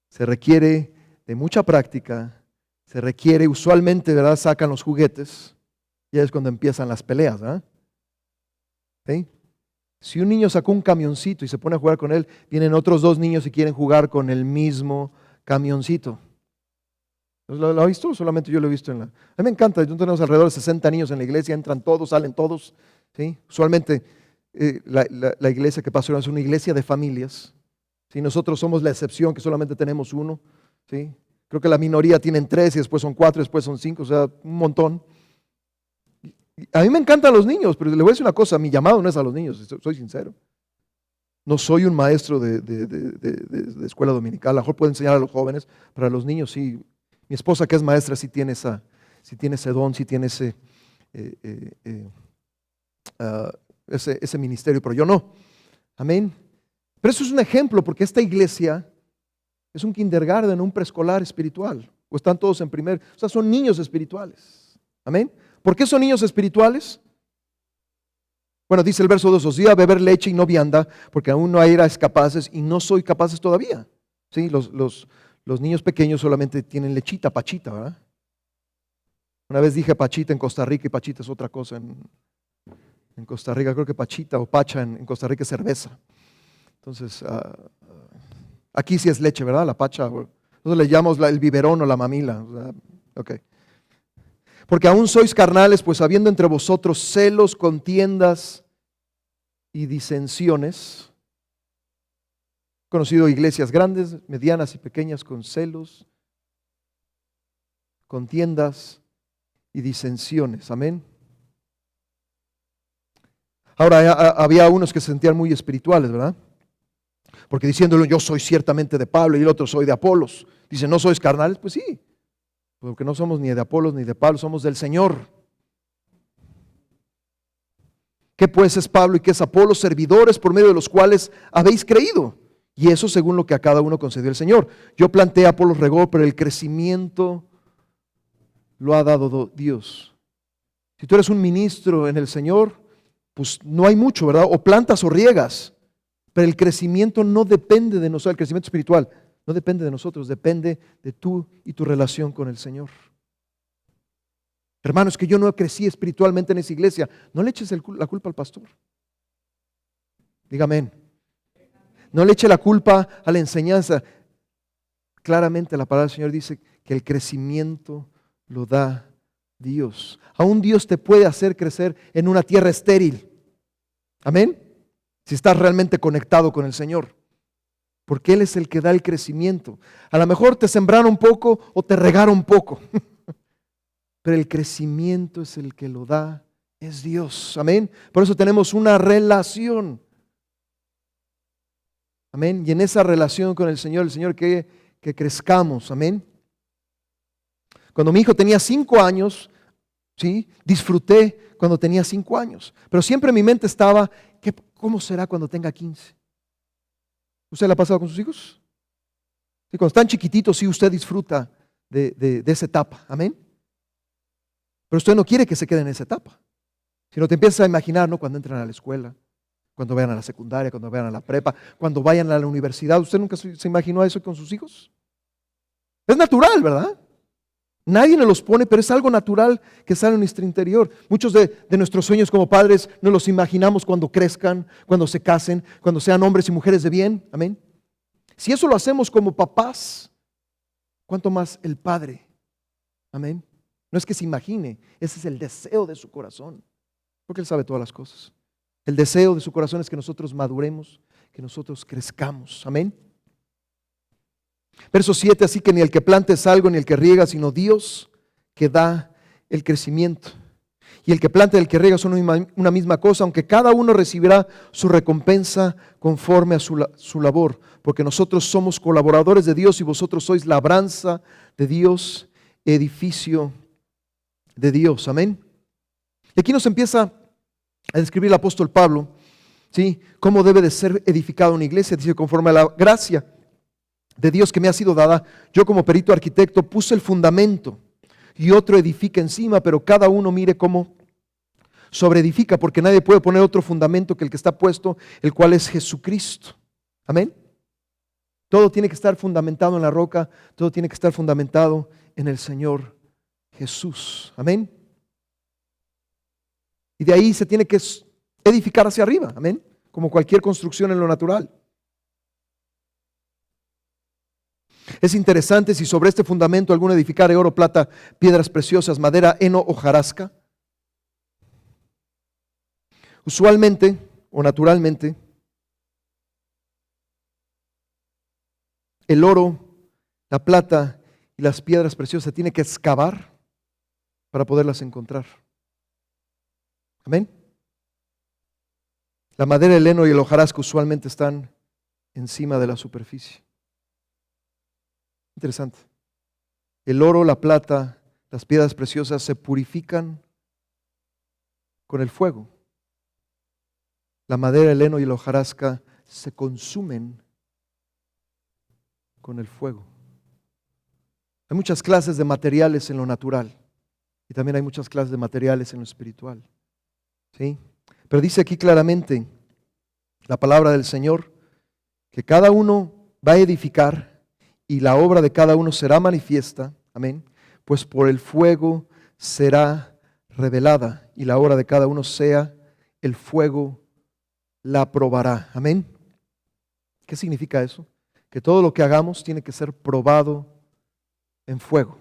A: se requiere de mucha práctica, se requiere, usualmente, ¿verdad?, sacan los juguetes y es cuando empiezan las peleas, ¿verdad? ¿Sí? Si un niño sacó un camioncito y se pone a jugar con él, vienen otros dos niños y quieren jugar con el mismo camioncito. ¿Lo ha visto? Solamente yo lo he visto a mí me encanta. Nosotros tenemos alrededor de 60 niños en la iglesia, entran todos, salen todos, ¿sí? Usualmente la iglesia que pasó es una iglesia de familias, ¿sí? Nosotros somos la excepción, que solamente tenemos uno, ¿sí? Creo que la minoría tienen 3 y después son 4, después son 5, o sea, un montón. A mí me encantan los niños, pero le voy a decir una cosa, mi llamado no es a los niños, soy sincero. No soy un maestro de escuela dominical, a lo mejor puedo enseñar a los jóvenes, pero a los niños sí. Mi esposa, que es maestra, sí tiene ese don, sí tiene ese ministerio, pero yo no. Amén. Pero eso es un ejemplo, porque esta iglesia es un kindergarten, un preescolar espiritual, o están todos en primer, o sea, son niños espirituales. Amén. ¿Por qué son niños espirituales? Bueno, dice el verso 2, os di a beber leche y no vianda, porque aún no erais capaces y no soy capaces todavía. ¿Sí? Los niños pequeños solamente tienen lechita, pachita, ¿verdad? Una vez dije pachita en Costa Rica y pachita es otra cosa en Costa Rica. Creo que pachita o pacha en Costa Rica es cerveza. Entonces, aquí sí es leche, ¿verdad? La pacha. Nosotros le llamamos el biberón o la mamila. O sea, ok. Porque aún sois carnales, pues habiendo entre vosotros celos, contiendas y disensiones. He conocido iglesias grandes, medianas y pequeñas con celos, contiendas y disensiones. Amén. Ahora, había unos que se sentían muy espirituales, ¿verdad? Porque diciéndolo, yo soy ciertamente de Pablo y el otro soy de Apolos. Dicen, ¿no sois carnales? Pues sí, porque no somos ni de Apolos ni de Pablo, somos del Señor. ¿Qué pues es Pablo y qué es Apolos? Servidores por medio de los cuales habéis creído. Y eso según lo que a cada uno concedió el Señor. Yo planté, Apolos regó, pero el crecimiento lo ha dado Dios. Si tú eres un ministro en el Señor, pues no hay mucho, ¿verdad? O plantas o riegas. Pero el crecimiento no depende de nosotros, el crecimiento espiritual no depende de nosotros, depende de tú y tu relación con el Señor. Hermanos, que yo no crecí espiritualmente en esa iglesia, no le eches la culpa al pastor. Dígame amén. No le eche la culpa a la enseñanza. Claramente la palabra del Señor dice que el crecimiento lo da Dios. Aún Dios te puede hacer crecer en una tierra estéril. Amén. Si estás realmente conectado con el Señor. Porque Él es el que da el crecimiento. A lo mejor te sembraron un poco o te regaron poco. Pero el crecimiento es el que lo da, es Dios. Amén. Por eso tenemos una relación. Amén. Y en esa relación con el Señor que crezcamos. Amén. Cuando mi hijo tenía 5 años, ¿sí? Disfruté cuando tenía 5 años. Pero siempre en mi mente estaba, ¿cómo será cuando tenga 15? ¿Usted le ha pasado con sus hijos? Sí, cuando están chiquititos, sí, usted disfruta de esa etapa. Amén. Pero usted no quiere que se quede en esa etapa. Sino te empiezas a imaginar, ¿no? Cuando entran a la escuela, cuando vayan a la secundaria, cuando vayan a la prepa, cuando vayan a la universidad. ¿Usted nunca se imaginó eso con sus hijos? Es natural, ¿verdad? Nadie nos los pone, pero es algo natural que sale en nuestro interior. Muchos de nuestros sueños como padres nos los imaginamos cuando crezcan, cuando se casen, cuando sean hombres y mujeres de bien. Amén. Si eso lo hacemos como papás, ¿cuánto más el Padre? Amén. No es que se imagine, ese es el deseo de su corazón, porque Él sabe todas las cosas. El deseo de su corazón es que nosotros maduremos, que nosotros crezcamos. Amén. Verso 7, así que ni el que plante es algo, ni el que riega, sino Dios que da el crecimiento. Y el que planta y el que riega son una misma cosa, aunque cada uno recibirá su recompensa conforme a su labor, porque nosotros somos colaboradores de Dios y vosotros sois labranza de Dios, edificio de Dios. Amén. Y aquí nos empieza a describir el apóstol Pablo, ¿sí? Cómo debe de ser edificada una iglesia. Dice, conforme a la gracia de Dios que me ha sido dada, yo como perito arquitecto puse el fundamento y otro edifica encima, pero cada uno mire cómo sobreedifica, porque nadie puede poner otro fundamento que el que está puesto, el cual es Jesucristo. Amén. Todo tiene que estar fundamentado en la roca, todo tiene que estar fundamentado en el Señor Jesús. Amén. Y de ahí se tiene que edificar hacia arriba. Amén. Como cualquier construcción en lo natural. Es interesante si sobre este fundamento alguno edificare oro, plata, piedras preciosas, madera, heno o hojarasca. Usualmente o naturalmente, el oro, la plata y las piedras preciosas se tiene que excavar para poderlas encontrar. Amén. La madera, el heno y el hojarasca usualmente están encima de la superficie. Interesante. El oro, la plata, las piedras preciosas se purifican con el fuego. La madera, el heno y la hojarasca se consumen con el fuego. Hay muchas clases de materiales en lo natural y también hay muchas clases de materiales en lo espiritual. ¿Sí? Pero dice aquí claramente la palabra del Señor que cada uno va a edificar y la obra de cada uno será manifiesta, amén, pues por el fuego será revelada y la obra de cada uno sea el fuego la probará, amén. ¿Qué significa eso? Que todo lo que hagamos tiene que ser probado en fuego.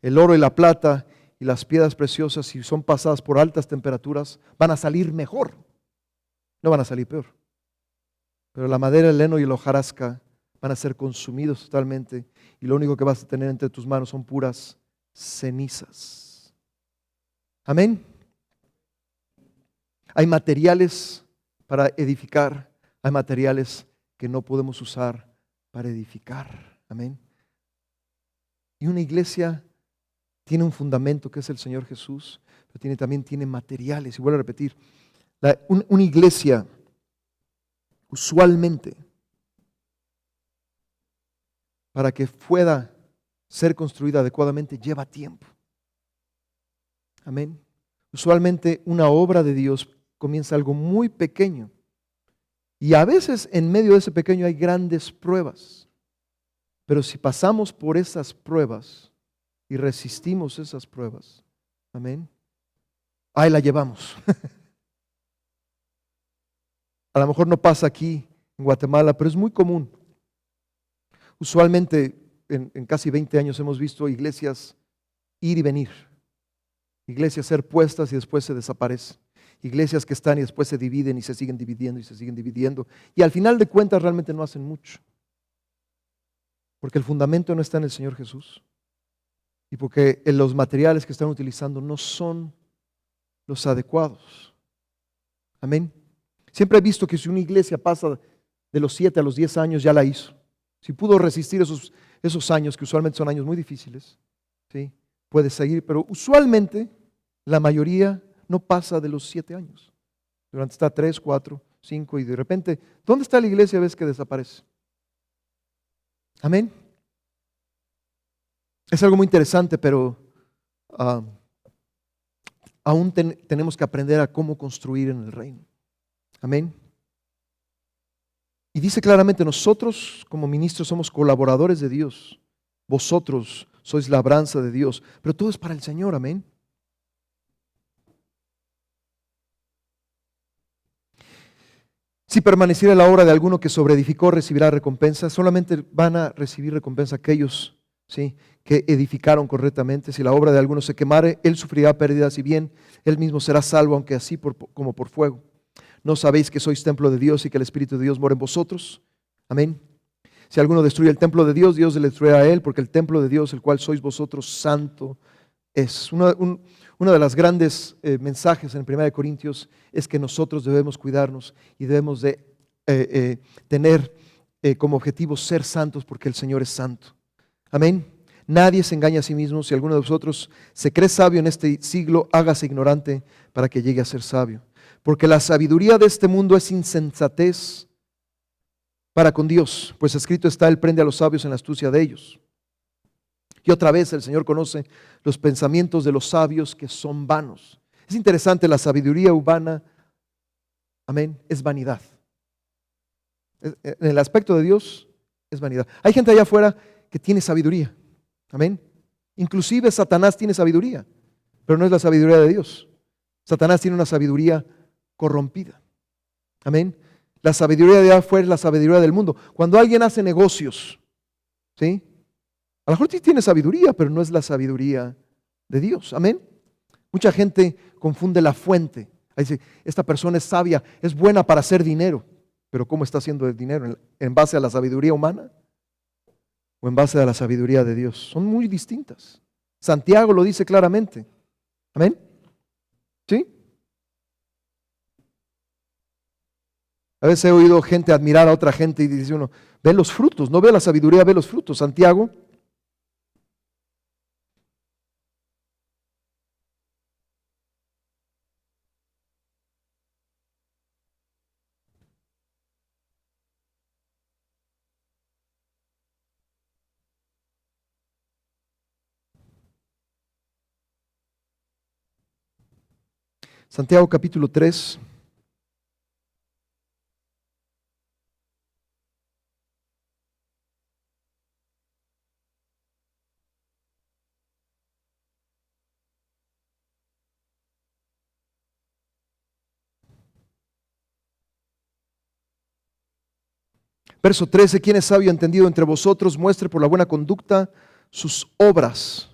A: El oro y la plata y las piedras preciosas, si son pasadas por altas temperaturas, van a salir mejor, no van a salir peor. Pero la madera, el heno y la hojarasca van a ser consumidos totalmente y lo único que vas a tener entre tus manos son puras cenizas. Amén. Hay materiales para edificar, hay materiales que no podemos usar para edificar. Amén. Y una iglesia tiene un fundamento que es el Señor Jesús, pero también tiene materiales. Y vuelvo a repetir, una iglesia usualmente, para que pueda ser construida adecuadamente, lleva tiempo. Amén. Usualmente una obra de Dios comienza algo muy pequeño. Y a veces en medio de ese pequeño hay grandes pruebas. Pero si pasamos por esas pruebas y resistimos esas pruebas, amén, ahí la llevamos. A lo mejor no pasa aquí en Guatemala, pero es muy común. Usualmente en casi 20 años hemos visto iglesias ir y venir. Iglesias ser puestas y después se desaparecen. Iglesias que están y después se dividen y se siguen dividiendo y se siguen dividiendo. Y al final de cuentas realmente no hacen mucho. Porque el fundamento no está en el Señor Jesús. Y porque los materiales que están utilizando no son los adecuados. Amén. Siempre he visto que si una iglesia pasa de los 7 a los 10 años, ya la hizo. Si pudo resistir esos años, que usualmente son años muy difíciles, ¿sí?, puede seguir. Pero usualmente la mayoría no pasa de los 7 años. Durante está 3, 4, 5 y de repente, ¿dónde está la iglesia? Ves que desaparece. Amén. Es algo muy interesante, pero aún tenemos que aprender a cómo construir en el reino. Amén. Y dice claramente, nosotros como ministros somos colaboradores de Dios. Vosotros sois labranza de Dios, pero todo es para el Señor. Amén. Si permaneciera la obra de alguno que sobreedificó, recibirá recompensa. Solamente van a recibir recompensa aquellos, ¿sí?, que edificaron correctamente. Si la obra de alguno se quemare, él sufrirá pérdidas, y bien, él mismo será salvo, aunque así como por fuego. ¿No sabéis que sois templo de Dios y que el Espíritu de Dios mora en vosotros? Amén. Si alguno destruye el templo de Dios, Dios le destruirá a él, porque el templo de Dios, el cual sois vosotros, santo es. Una de las grandes mensajes en 1 Corintios es que nosotros debemos cuidarnos y debemos de tener como objetivo ser santos, porque el Señor es santo. Amén. Nadie se engaña a sí mismo. Si alguno de vosotros se cree sabio en este siglo, hágase ignorante para que llegue a ser sabio. Porque la sabiduría de este mundo es insensatez para con Dios, pues escrito está, Él prende a los sabios en la astucia de ellos. Y otra vez el Señor conoce los pensamientos de los sabios, que son vanos. Es interesante, la sabiduría humana, amén, es vanidad. En el aspecto de Dios es vanidad. Hay gente allá afuera que tiene sabiduría, amén. Inclusive Satanás tiene sabiduría, pero no es la sabiduría de Dios. Satanás tiene una sabiduría corrompida, amén. La sabiduría de allá afuera es la sabiduría del mundo. Cuando alguien hace negocios, ¿sí?, a lo mejor sí tiene sabiduría, pero no es la sabiduría de Dios. Amén. Mucha gente confunde la fuente. Dice, esta persona es sabia, es buena para hacer dinero. Pero ¿cómo está haciendo el dinero? ¿En base a la sabiduría humana o en base a la sabiduría de Dios? Son muy distintas. Santiago lo dice claramente. Amén. ¿Sí? A veces he oído gente admirar a otra gente y dice uno, ve los frutos, no ve la sabiduría, ve los frutos. Santiago Santiago capítulo 3. Verso 13, ¿quién es sabio y entendido entre vosotros? Muestre por la buena conducta sus obras.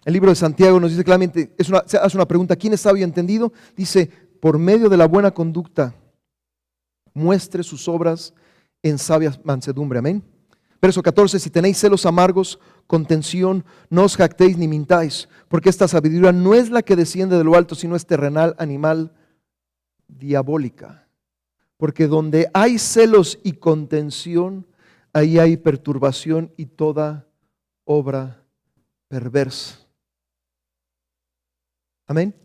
A: El libro de Santiago nos dice claramente, se hace una pregunta, ¿quién es sabio y entendido? Dice, por medio de la buena conducta, muestre sus obras en sabia mansedumbre. Amén. Verso 14, si tenéis celos amargos contención, no os jactéis ni mintáis, porque esta sabiduría no es la que desciende de lo alto, sino es terrenal, animal, diabólica. Porque donde hay celos y contención, ahí hay perturbación y toda obra perversa. Amén.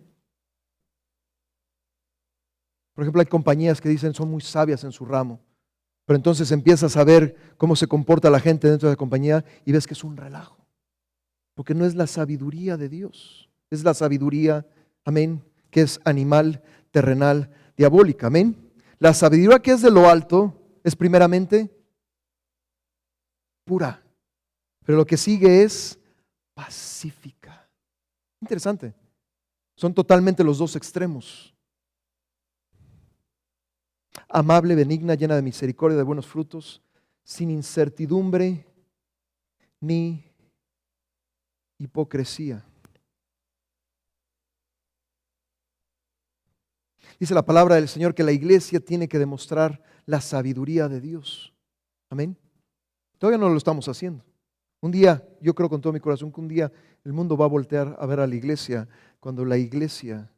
A: Por ejemplo, hay compañías que dicen son muy sabias en su ramo, pero entonces empiezas a ver cómo se comporta la gente dentro de la compañía y ves que es un relajo. Porque no es la sabiduría de Dios, es la sabiduría, amén, que es animal, terrenal, diabólica, amén. La sabiduría que es de lo alto es primeramente pura, pero lo que sigue es pacífica. Interesante, son totalmente los dos extremos. Amable, benigna, llena de misericordia, de buenos frutos, sin incertidumbre ni hipocresía. Dice la palabra del Señor que la iglesia tiene que demostrar la sabiduría de Dios. Amén. Todavía no lo estamos haciendo. Un día, yo creo con todo mi corazón que un día el mundo va a voltear a ver a la iglesia cuando la iglesia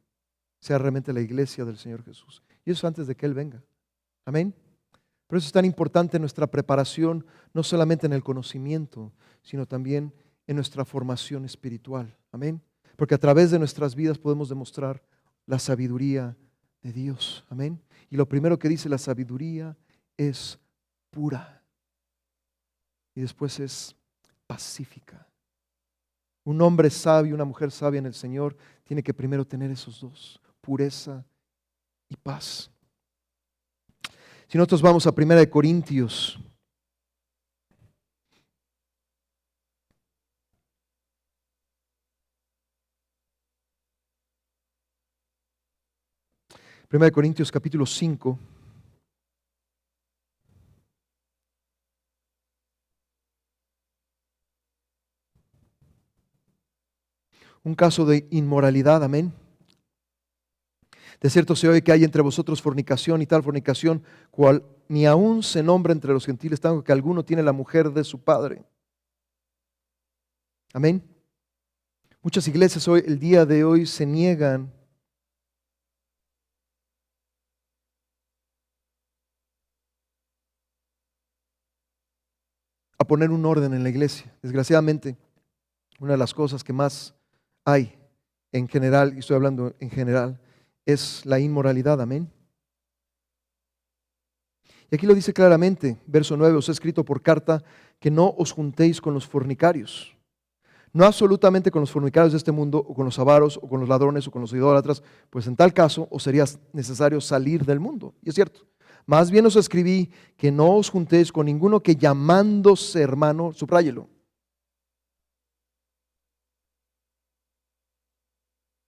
A: sea realmente la iglesia del Señor Jesús. Y eso antes de que Él venga. Amén. Por eso es tan importante nuestra preparación, no solamente en el conocimiento, sino también en nuestra formación espiritual. Amén. Porque a través de nuestras vidas podemos demostrar la sabiduría de Dios. Amén. Y lo primero que dice la sabiduría es pura. Y después es pacífica. Un hombre sabio, una mujer sabia en el Señor tiene que primero tener esos dos, pureza y paz. Si nosotros vamos a 1 Corintios, capítulo 5. Un caso de inmoralidad, amén. De cierto se oye que hay entre vosotros fornicación y tal fornicación, cual ni aún se nombra entre los gentiles, tanto que alguno tiene la mujer de su padre. Amén. Muchas iglesias hoy, el día de hoy, se niegan a poner un orden en la iglesia. Desgraciadamente, una de las cosas que más hay en general, y estoy hablando en general, es la inmoralidad, amén. Y aquí lo dice claramente, verso 9, os he escrito por carta que no os juntéis con los fornicarios. No absolutamente con los fornicarios de este mundo, o con los avaros, o con los ladrones, o con los idólatras, pues en tal caso os sería necesario salir del mundo. Y es cierto. Más bien os escribí que no os juntéis con ninguno que llamándose hermano, subráyelo.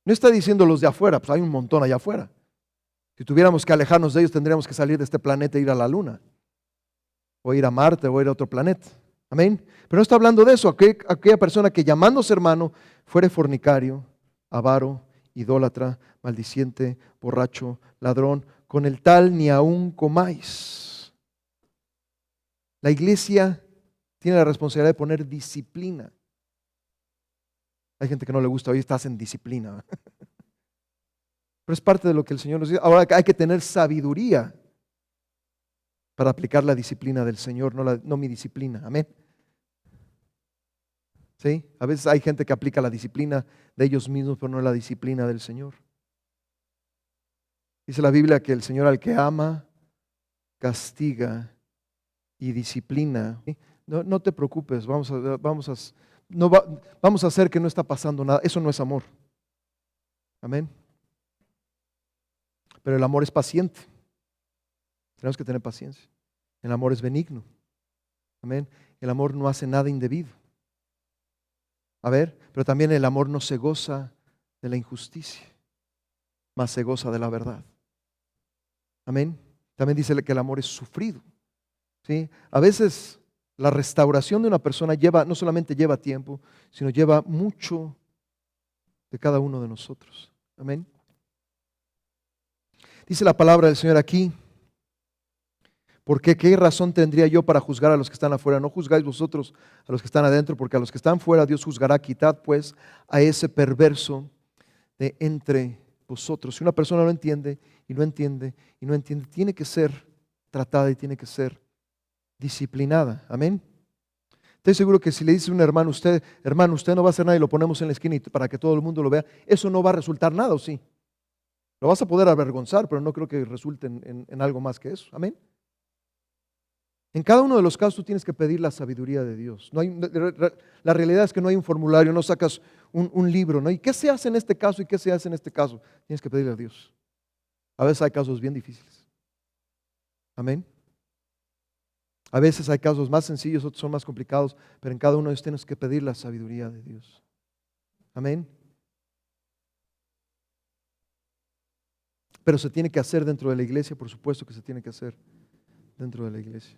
A: No está diciendo los de afuera, pues hay un montón allá afuera. Si tuviéramos que alejarnos de ellos, tendríamos que salir de este planeta e ir a la luna, o ir a Marte, o ir a otro planeta. Amén. Pero no está hablando de eso. Aquella persona que llamándose hermano fuere fornicario, avaro, idólatra, maldiciente, borracho, ladrón, con el tal ni aún comáis. La iglesia tiene la responsabilidad de poner disciplina. Hay gente que no le gusta, hoy estás en disciplina. Pero es parte de lo que el Señor nos dice. Ahora hay que tener sabiduría para aplicar la disciplina del Señor, no mi disciplina. Amén. ¿Sí? A veces hay gente que aplica la disciplina de ellos mismos, pero no la disciplina del Señor. Dice la Biblia que el Señor al que ama, castiga y disciplina. ¿Sí? No te preocupes, vamos a hacer que no está pasando nada. Eso no es amor. Amén. Pero el amor es paciente. Tenemos que tener paciencia. El amor es benigno. Amén. El amor no hace nada indebido. A ver, pero también el amor no se goza de la injusticia, mas se goza de la verdad. Amén. También dice que el amor es sufrido. ¿Sí? A veces la restauración de una persona no solamente lleva tiempo, sino lleva mucho de cada uno de nosotros. Amén. Dice la palabra del Señor aquí, Porque ¿qué razón tendría yo para juzgar a los que están afuera? No juzgáis vosotros a los que están adentro, porque a los que están fuera Dios juzgará. Quitad pues a ese perverso de entre vosotros. Si una persona no entiende y no entiende y no entiende, tiene que ser tratada y tiene que ser disciplinada. Amén. Estoy seguro que si le dice a un hermano, hermano, usted no va a hacer nada y lo ponemos en la esquina para que todo el mundo lo vea, eso no va a resultar nada, ¿o sí? Lo vas a poder avergonzar, pero no creo que resulte en algo más que eso. Amén. En cada uno de los casos tú tienes que pedir la sabiduría de Dios. La realidad es que no hay un formulario, no sacas un libro, ¿no? ¿Y qué se hace en este caso y qué se hace en este caso? Tienes que pedirle a Dios. A veces hay casos bien difíciles. Amén. A veces hay casos más sencillos, otros son más complicados, pero en cada uno de ellos tienes que pedir la sabiduría de Dios. Amén. Pero se tiene que hacer dentro de la iglesia, por supuesto que se tiene que hacer dentro de la iglesia.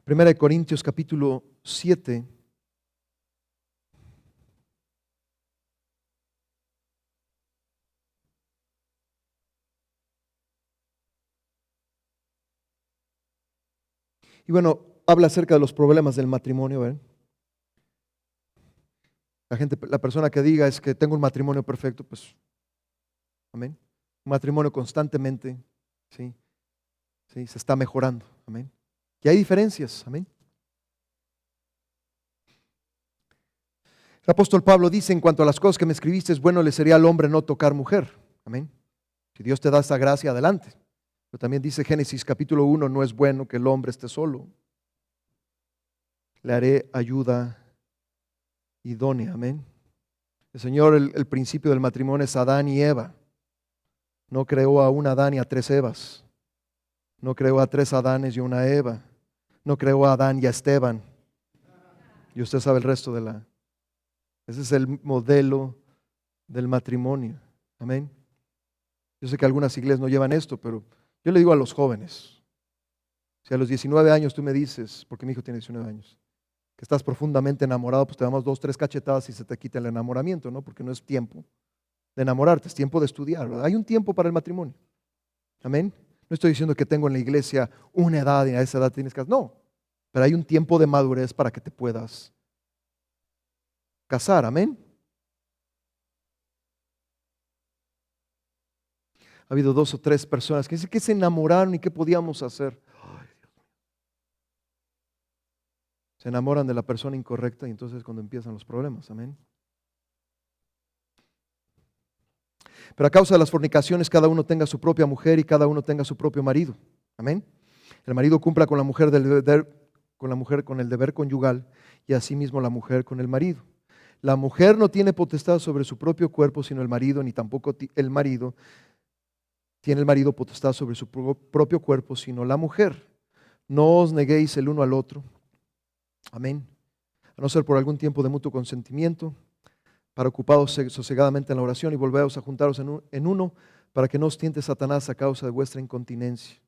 A: Primera de Corintios capítulo 7. Y bueno, habla acerca de los problemas del matrimonio. ¿Ven? La persona que diga es que tengo un matrimonio perfecto, pues, amén. Un matrimonio constantemente, ¿sí? ¿Sí? Se está mejorando, amén. Y hay diferencias, amén. El apóstol Pablo dice, en cuanto a las cosas que me escribiste, es bueno le sería al hombre no tocar mujer, amén. Si Dios te da esa gracia, adelante. Pero también dice Génesis capítulo 1, no es bueno que el hombre esté solo. Le haré ayuda idónea, amén. El Señor, el principio del matrimonio es Adán y Eva. No creó a un Adán y a tres Evas. No creó a tres Adanes y una Eva. No creó a Adán y a Esteban. Y usted sabe el resto de la... Ese es el modelo del matrimonio. Amén. Yo sé que algunas iglesias no llevan esto, pero yo le digo a los jóvenes, si a los 19 años tú me dices, porque mi hijo tiene 19 años, que estás profundamente enamorado, pues te damos 2, 3 cachetadas y se te quita el enamoramiento, ¿no? Porque no es tiempo de enamorarte, es tiempo de estudiar, ¿verdad? Hay un tiempo para el matrimonio. Amén. No estoy diciendo que tengo en la iglesia una edad y a esa edad tienes que... No, pero hay un tiempo de madurez para que te puedas casar. Amén. Ha habido 2 o 3 personas que dicen que se enamoraron y qué podíamos hacer. Se enamoran de la persona incorrecta y entonces es cuando empiezan los problemas. Amén. Pero a causa de las fornicaciones, cada uno tenga su propia mujer y cada uno tenga su propio marido. Amén. El marido cumpla con la mujer con el deber conyugal y asimismo la mujer con el marido. La mujer no tiene potestad sobre su propio cuerpo, sino el marido, ni tampoco el marido tiene el marido potestad sobre su propio cuerpo, sino la mujer. No os neguéis el uno al otro. Amén. A no ser por algún tiempo de mutuo consentimiento, para ocupados sosegadamente en la oración y volveros a juntaros en uno, para que no os tiente Satanás a causa de vuestra incontinencia.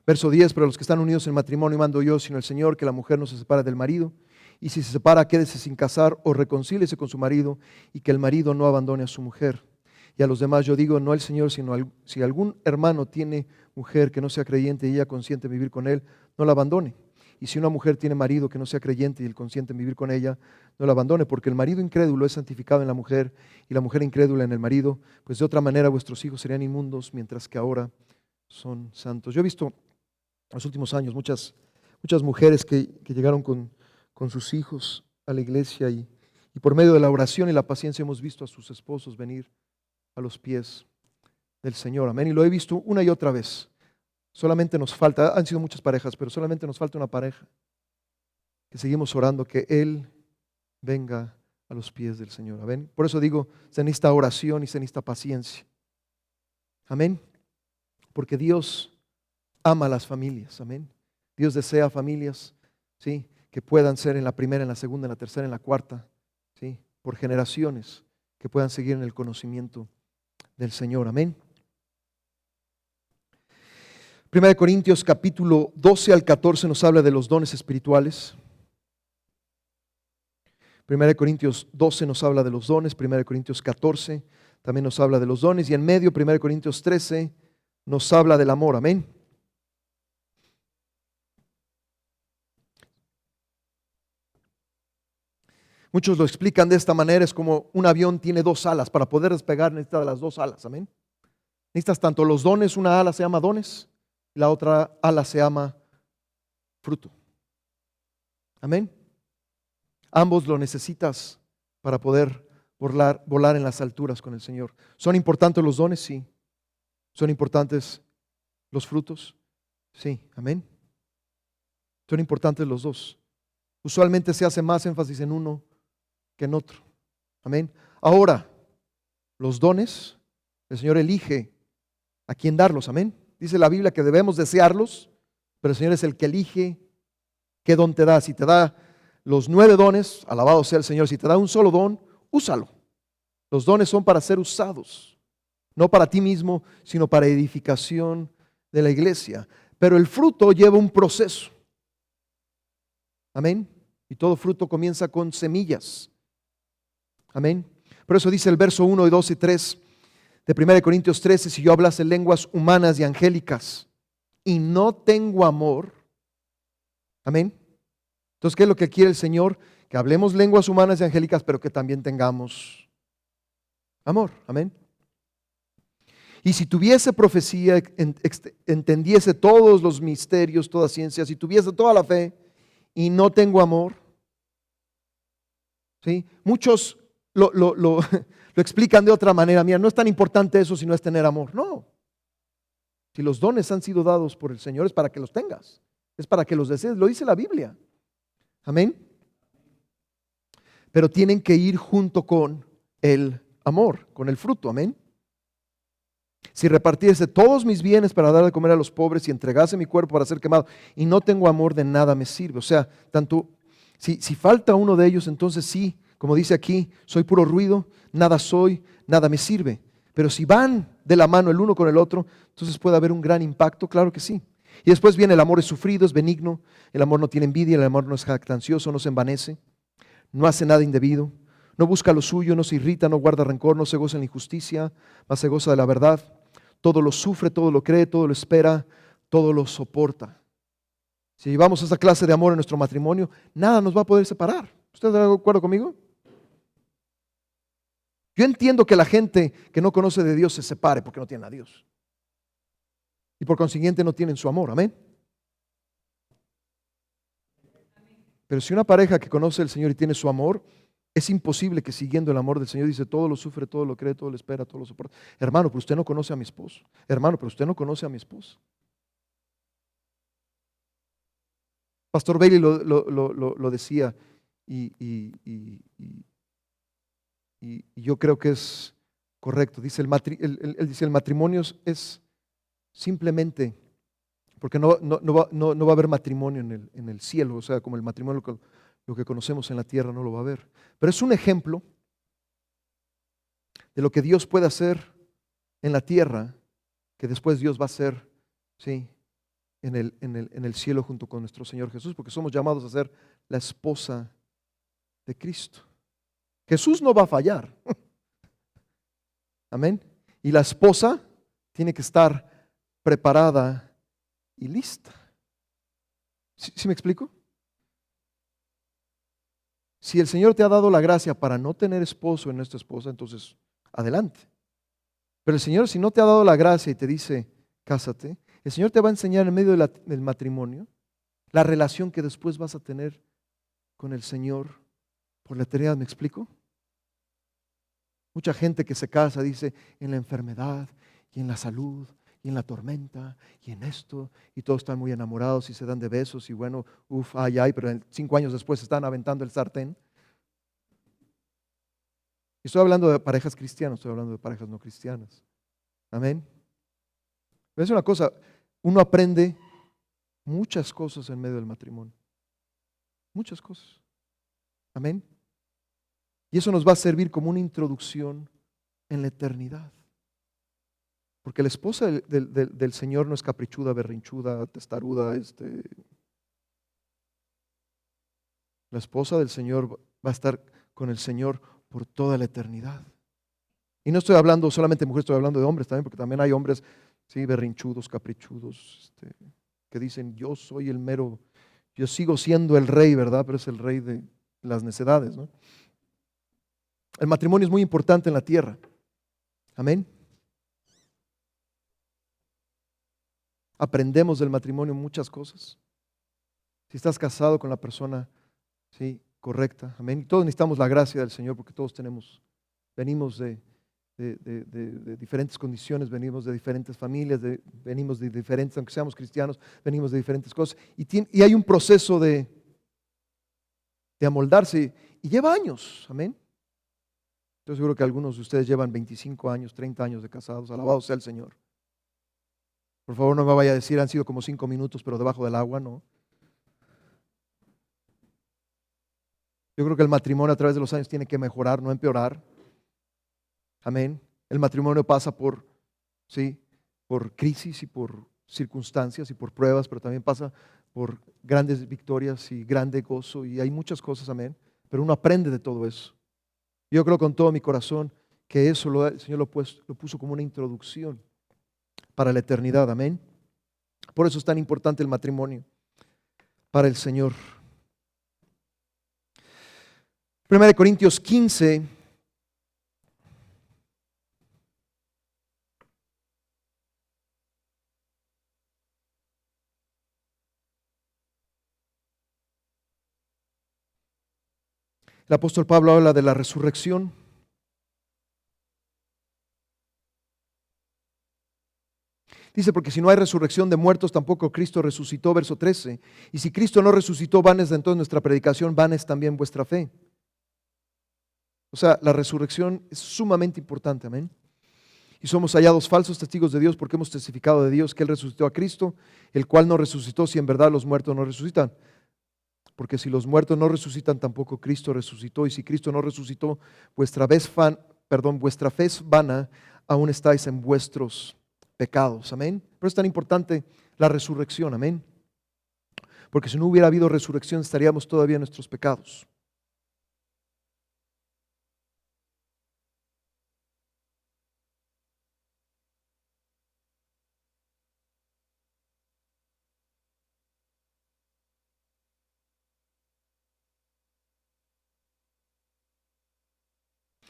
A: Verso 10, pero los que están unidos en matrimonio mando yo, sino el Señor, que la mujer no se separe del marido, y si se separa, quédese sin casar o reconcíliese con su marido, y que el marido no abandone a su mujer. Y a los demás yo digo, no el Señor, sino si algún hermano tiene mujer que no sea creyente y ella consiente en vivir con él, no la abandone. Y si una mujer tiene marido que no sea creyente y él consiente en vivir con ella, no la abandone, porque el marido incrédulo es santificado en la mujer y la mujer incrédula en el marido, pues de otra manera vuestros hijos serían inmundos, mientras que ahora son santos. Yo he visto en los últimos años muchas mujeres que llegaron con sus hijos a la iglesia y por medio de la oración y la paciencia hemos visto a sus esposos venir a los pies del Señor. Amén. Y lo he visto una y otra vez. Solamente nos falta, han sido muchas parejas, pero solamente nos falta una pareja que seguimos orando que Él venga a los pies del Señor. Amén. Por eso digo, se necesita oración y se necesita paciencia. Amén. Porque Dios ama a las familias. Amén. Dios desea familias, ¿sí?, que puedan ser en la primera, en la segunda, en la tercera, en la cuarta, ¿sí?, por generaciones que puedan seguir en el conocimiento del Señor. Amén. 1 Corintios capítulo 12 al 14 nos habla de los dones espirituales. 1 Corintios 12 nos habla de los dones, 1 Corintios 14 también nos habla de los dones y en medio 1 Corintios 13 nos habla del amor. Amén. Muchos lo explican de esta manera, es como un avión tiene dos alas, para poder despegar necesita las dos alas. Amén. Necesitas tanto los dones, una ala se llama dones, y la otra ala se llama fruto. Amén. Ambos lo necesitas para poder volar en las alturas con el Señor. ¿Son importantes los dones? Sí. ¿Son importantes los frutos? Sí. Amén. Son importantes los dos. Usualmente se hace más énfasis en uno que en otro. Amén. Ahora, los dones, el Señor elige a quién darlos. Amén. Dice la Biblia que debemos desearlos, pero el Señor es el que elige qué don te da. Si te da los 9 dones, alabado sea el Señor. Si te da un solo don, úsalo. Los dones son para ser usados, no para ti mismo, sino para edificación de la iglesia. Pero el fruto lleva un proceso. Amén. Y todo fruto comienza con semillas. Amén. Por eso dice el verso 1 y 2 y 3 de 1 Corintios 13, si yo hablase lenguas humanas y angélicas y no tengo amor. Amén. Entonces, ¿qué es lo que quiere el Señor? Que hablemos lenguas humanas y angélicas, pero que también tengamos amor. Amén. Y si tuviese profecía, entendiese todos los misterios, toda ciencia, si tuviese toda la fe y no tengo amor, ¿sí? Muchos lo explican de otra manera. Mira, no es tan importante eso si no es tener amor. No. Si los dones han sido dados por el Señor es para que los tengas. Es para que los desees. Lo dice la Biblia. Amén. Pero tienen que ir junto con el amor, con el fruto. Amén. Si repartiese todos mis bienes para dar de comer a los pobres y entregase mi cuerpo para ser quemado y no tengo amor, de nada me sirve. O sea, tanto si falta uno de ellos, entonces sí, como dice aquí, soy puro ruido, nada soy, nada me sirve. Pero si van de la mano el uno con el otro, entonces puede haber un gran impacto, claro que sí. Y después viene el amor es sufrido, es benigno, el amor no tiene envidia, el amor no es jactancioso, no se envanece, no hace nada indebido, no busca lo suyo, no se irrita, no guarda rencor, no se goza en la injusticia, mas se goza de la verdad. Todo lo sufre, todo lo cree, todo lo espera, todo lo soporta. Si llevamos esa clase de amor en nuestro matrimonio, nada nos va a poder separar. ¿Usted está de acuerdo conmigo? Yo entiendo que la gente que no conoce de Dios se separe porque no tienen a Dios. Y por consiguiente no tienen su amor. Amén. Pero si una pareja que conoce al Señor y tiene su amor, es imposible que siguiendo el amor del Señor, dice, todo lo sufre, todo lo cree, todo lo espera, todo lo soporta. Hermano, pero usted no conoce a mi esposo. Hermano, pero usted no conoce a mi esposa. Pastor Bailey lo decía y yo creo que es correcto. Dice, él dice, el matrimonio es simplemente, porque no va a haber matrimonio en el cielo, o sea, como el matrimonio, lo que conocemos en la tierra no lo va a haber. Pero es un ejemplo de lo que Dios puede hacer en la tierra, que después Dios va a hacer, ¿sí?, en el cielo junto con nuestro Señor Jesús, porque somos llamados a ser la esposa de Cristo. Jesús no va a fallar. Amén. Y la esposa tiene que estar preparada y lista. ¿Sí me explico? Si el Señor te ha dado la gracia para no tener esposo en esta esposa, entonces adelante. Pero el Señor, si no te ha dado la gracia y te dice, cásate, el Señor te va a enseñar en medio del matrimonio la relación que después vas a tener con el Señor por la eternidad. ¿Me explico? Mucha gente que se casa dice, en la enfermedad y en la salud y en la tormenta y en esto, y todos están muy enamorados y se dan de besos y bueno, ay, pero 5 años después están aventando el sartén. Y estoy hablando de parejas cristianas, estoy hablando de parejas no cristianas. Amén. Pero es una cosa, uno aprende muchas cosas en medio del matrimonio. Muchas cosas. Amén. Y eso nos va a servir como una introducción en la eternidad. Porque la esposa del Señor no es caprichuda, berrinchuda, testaruda. La esposa del Señor va a estar con el Señor por toda la eternidad. Y no estoy hablando solamente de mujeres, estoy hablando de hombres también, porque también hay hombres, sí, berrinchudos, caprichudos, que dicen, yo soy el mero, yo sigo siendo el rey, ¿verdad? Pero es el rey de las necedades, ¿no? El matrimonio es muy importante en la tierra. Amén. Aprendemos del matrimonio muchas cosas. Si estás casado con la persona, sí, correcta. Amén. Y todos necesitamos la gracia del Señor porque todos venimos de diferentes condiciones, venimos de diferentes familias, venimos de diferentes, aunque seamos cristianos, venimos de diferentes cosas. Y hay un proceso de amoldarse y lleva años. Amén. Yo seguro que algunos de ustedes llevan 25 años, 30 años de casados. Alabado sea el Señor. Por favor, no me vaya a decir, han sido como 5 minutos, pero debajo del agua, no. Yo creo que el matrimonio a través de los años tiene que mejorar, no empeorar. Amén. El matrimonio pasa sí, por crisis y por circunstancias y por pruebas, pero también pasa por grandes victorias y grande gozo y hay muchas cosas, amén. Pero uno aprende de todo eso. Yo creo con todo mi corazón que eso el Señor lo puso como una introducción para la eternidad, amén. Por eso es tan importante el matrimonio para el Señor. 1 Corintios 15. El apóstol Pablo habla de la resurrección. Dice, porque si no hay resurrección de muertos, tampoco Cristo resucitó, verso 13. Y si Cristo no resucitó, vana es entonces nuestra predicación, vana es también vuestra fe. O sea, la resurrección es sumamente importante, amén. Y somos hallados falsos testigos de Dios porque hemos testificado de Dios que Él resucitó a Cristo, el cual no resucitó si en verdad los muertos no resucitan. Porque si los muertos no resucitan, tampoco Cristo resucitó. Y si Cristo no resucitó, vuestra fe es vana, aún estáis en vuestros pecados. Amén. Por eso es tan importante la resurrección. Amén. Porque si no hubiera habido resurrección, estaríamos todavía en nuestros pecados.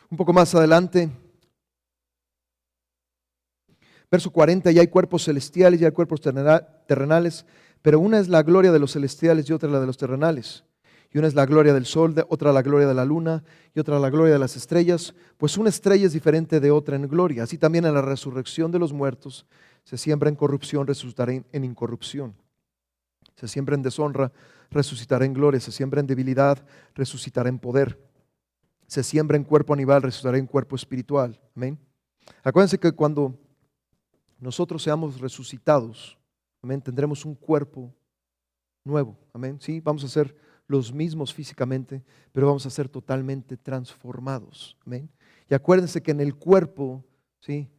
A: Un poco más adelante, verso 40, y hay cuerpos celestiales y hay cuerpos terrenales, pero una es la gloria de los celestiales y otra la de los terrenales. Y una es la gloria del sol, otra la gloria de la luna y otra la gloria de las estrellas, pues una estrella es diferente de otra en gloria. Así también en la resurrección de los muertos se siembra en corrupción, resucitará en incorrupción. Se siembra en deshonra, resucitará en gloria. Se siembra en debilidad, resucitará en poder. Se siembra en cuerpo animal, resucitará en cuerpo espiritual. Amén. Acuérdense que cuando nosotros seamos resucitados, amén, tendremos un cuerpo nuevo. Amén. Sí, vamos a ser los mismos físicamente, pero vamos a ser totalmente transformados. Amén. Y acuérdense que en el cuerpo, sí,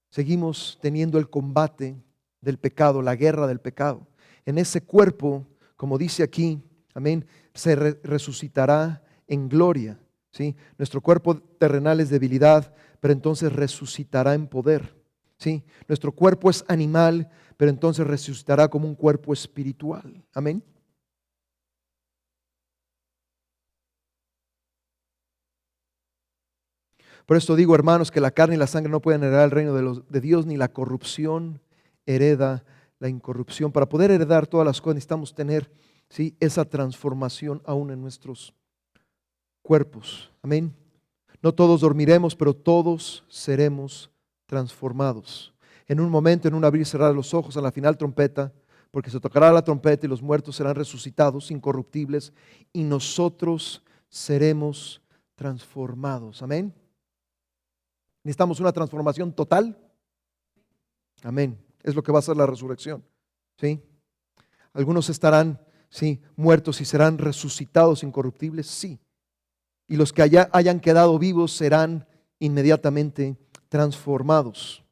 A: seguimos teniendo el combate del pecado, la guerra del pecado. En ese cuerpo, como dice aquí, amén, se resucitará en gloria. ¿Sí? Nuestro cuerpo terrenal es debilidad, pero entonces resucitará en poder. ¿Sí? Nuestro cuerpo es animal, pero entonces resucitará como un cuerpo espiritual. Amén. Por esto digo, hermanos, que la carne y la sangre no pueden heredar el reino de Dios, ni la corrupción hereda la incorrupción. Para poder heredar todas las cosas necesitamos tener, ¿sí?, esa transformación aún en nuestros cuerpos. Amén. No todos dormiremos, pero todos seremos transformados. En un momento, en un abrir y cerrar los ojos, a la final trompeta, porque se tocará la trompeta y los muertos serán resucitados, incorruptibles, y nosotros seremos transformados. Amén. Necesitamos una transformación total. Amén. Es lo que va a ser la resurrección. ¿Sí? Algunos estarán, sí, muertos y serán resucitados incorruptibles. Sí. y los que hayan quedado vivos serán inmediatamente transformados.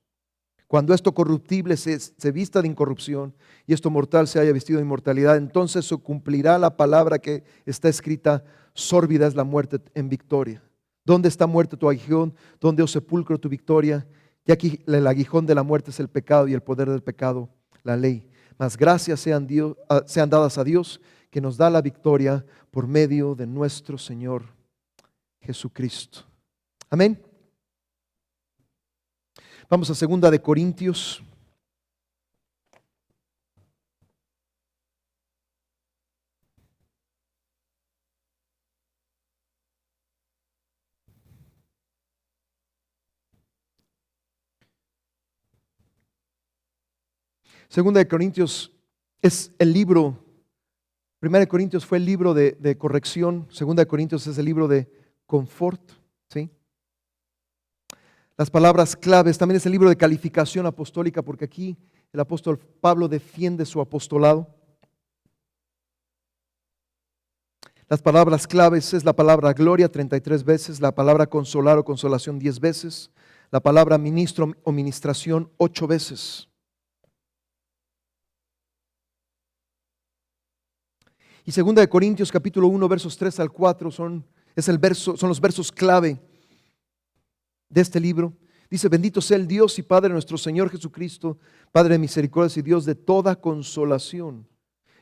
A: Cuando esto corruptible se vista de incorrupción y esto mortal se haya vestido de inmortalidad, entonces se cumplirá la palabra que está escrita: sórbida es la muerte en victoria. ¿Dónde está muerte tu aguijón? ¿Dónde, oh sepulcro, tu victoria? Y aquí el aguijón de la muerte es el pecado, y el poder del pecado la ley. Mas gracias sean dadas a Dios, que nos da la victoria por medio de nuestro Señor Jesucristo. Amén. Vamos a 2 de Corintios. Segunda de Corintios es el libro. Primera de Corintios fue el libro de corrección. Segunda de Corintios es el libro de confort. ¿Sí? Las palabras claves. También es el libro de calificación apostólica, porque aquí el apóstol Pablo defiende su apostolado. Las palabras claves es la palabra gloria 33 veces, la palabra consolar o consolación 10 veces, la palabra ministro o ministración 8 veces. Y 2 de Corintios capítulo 1 versos 3 al 4 son los versos clave de este libro. Dice: bendito sea el Dios y Padre de nuestro Señor Jesucristo, Padre de misericordias y Dios de toda consolación,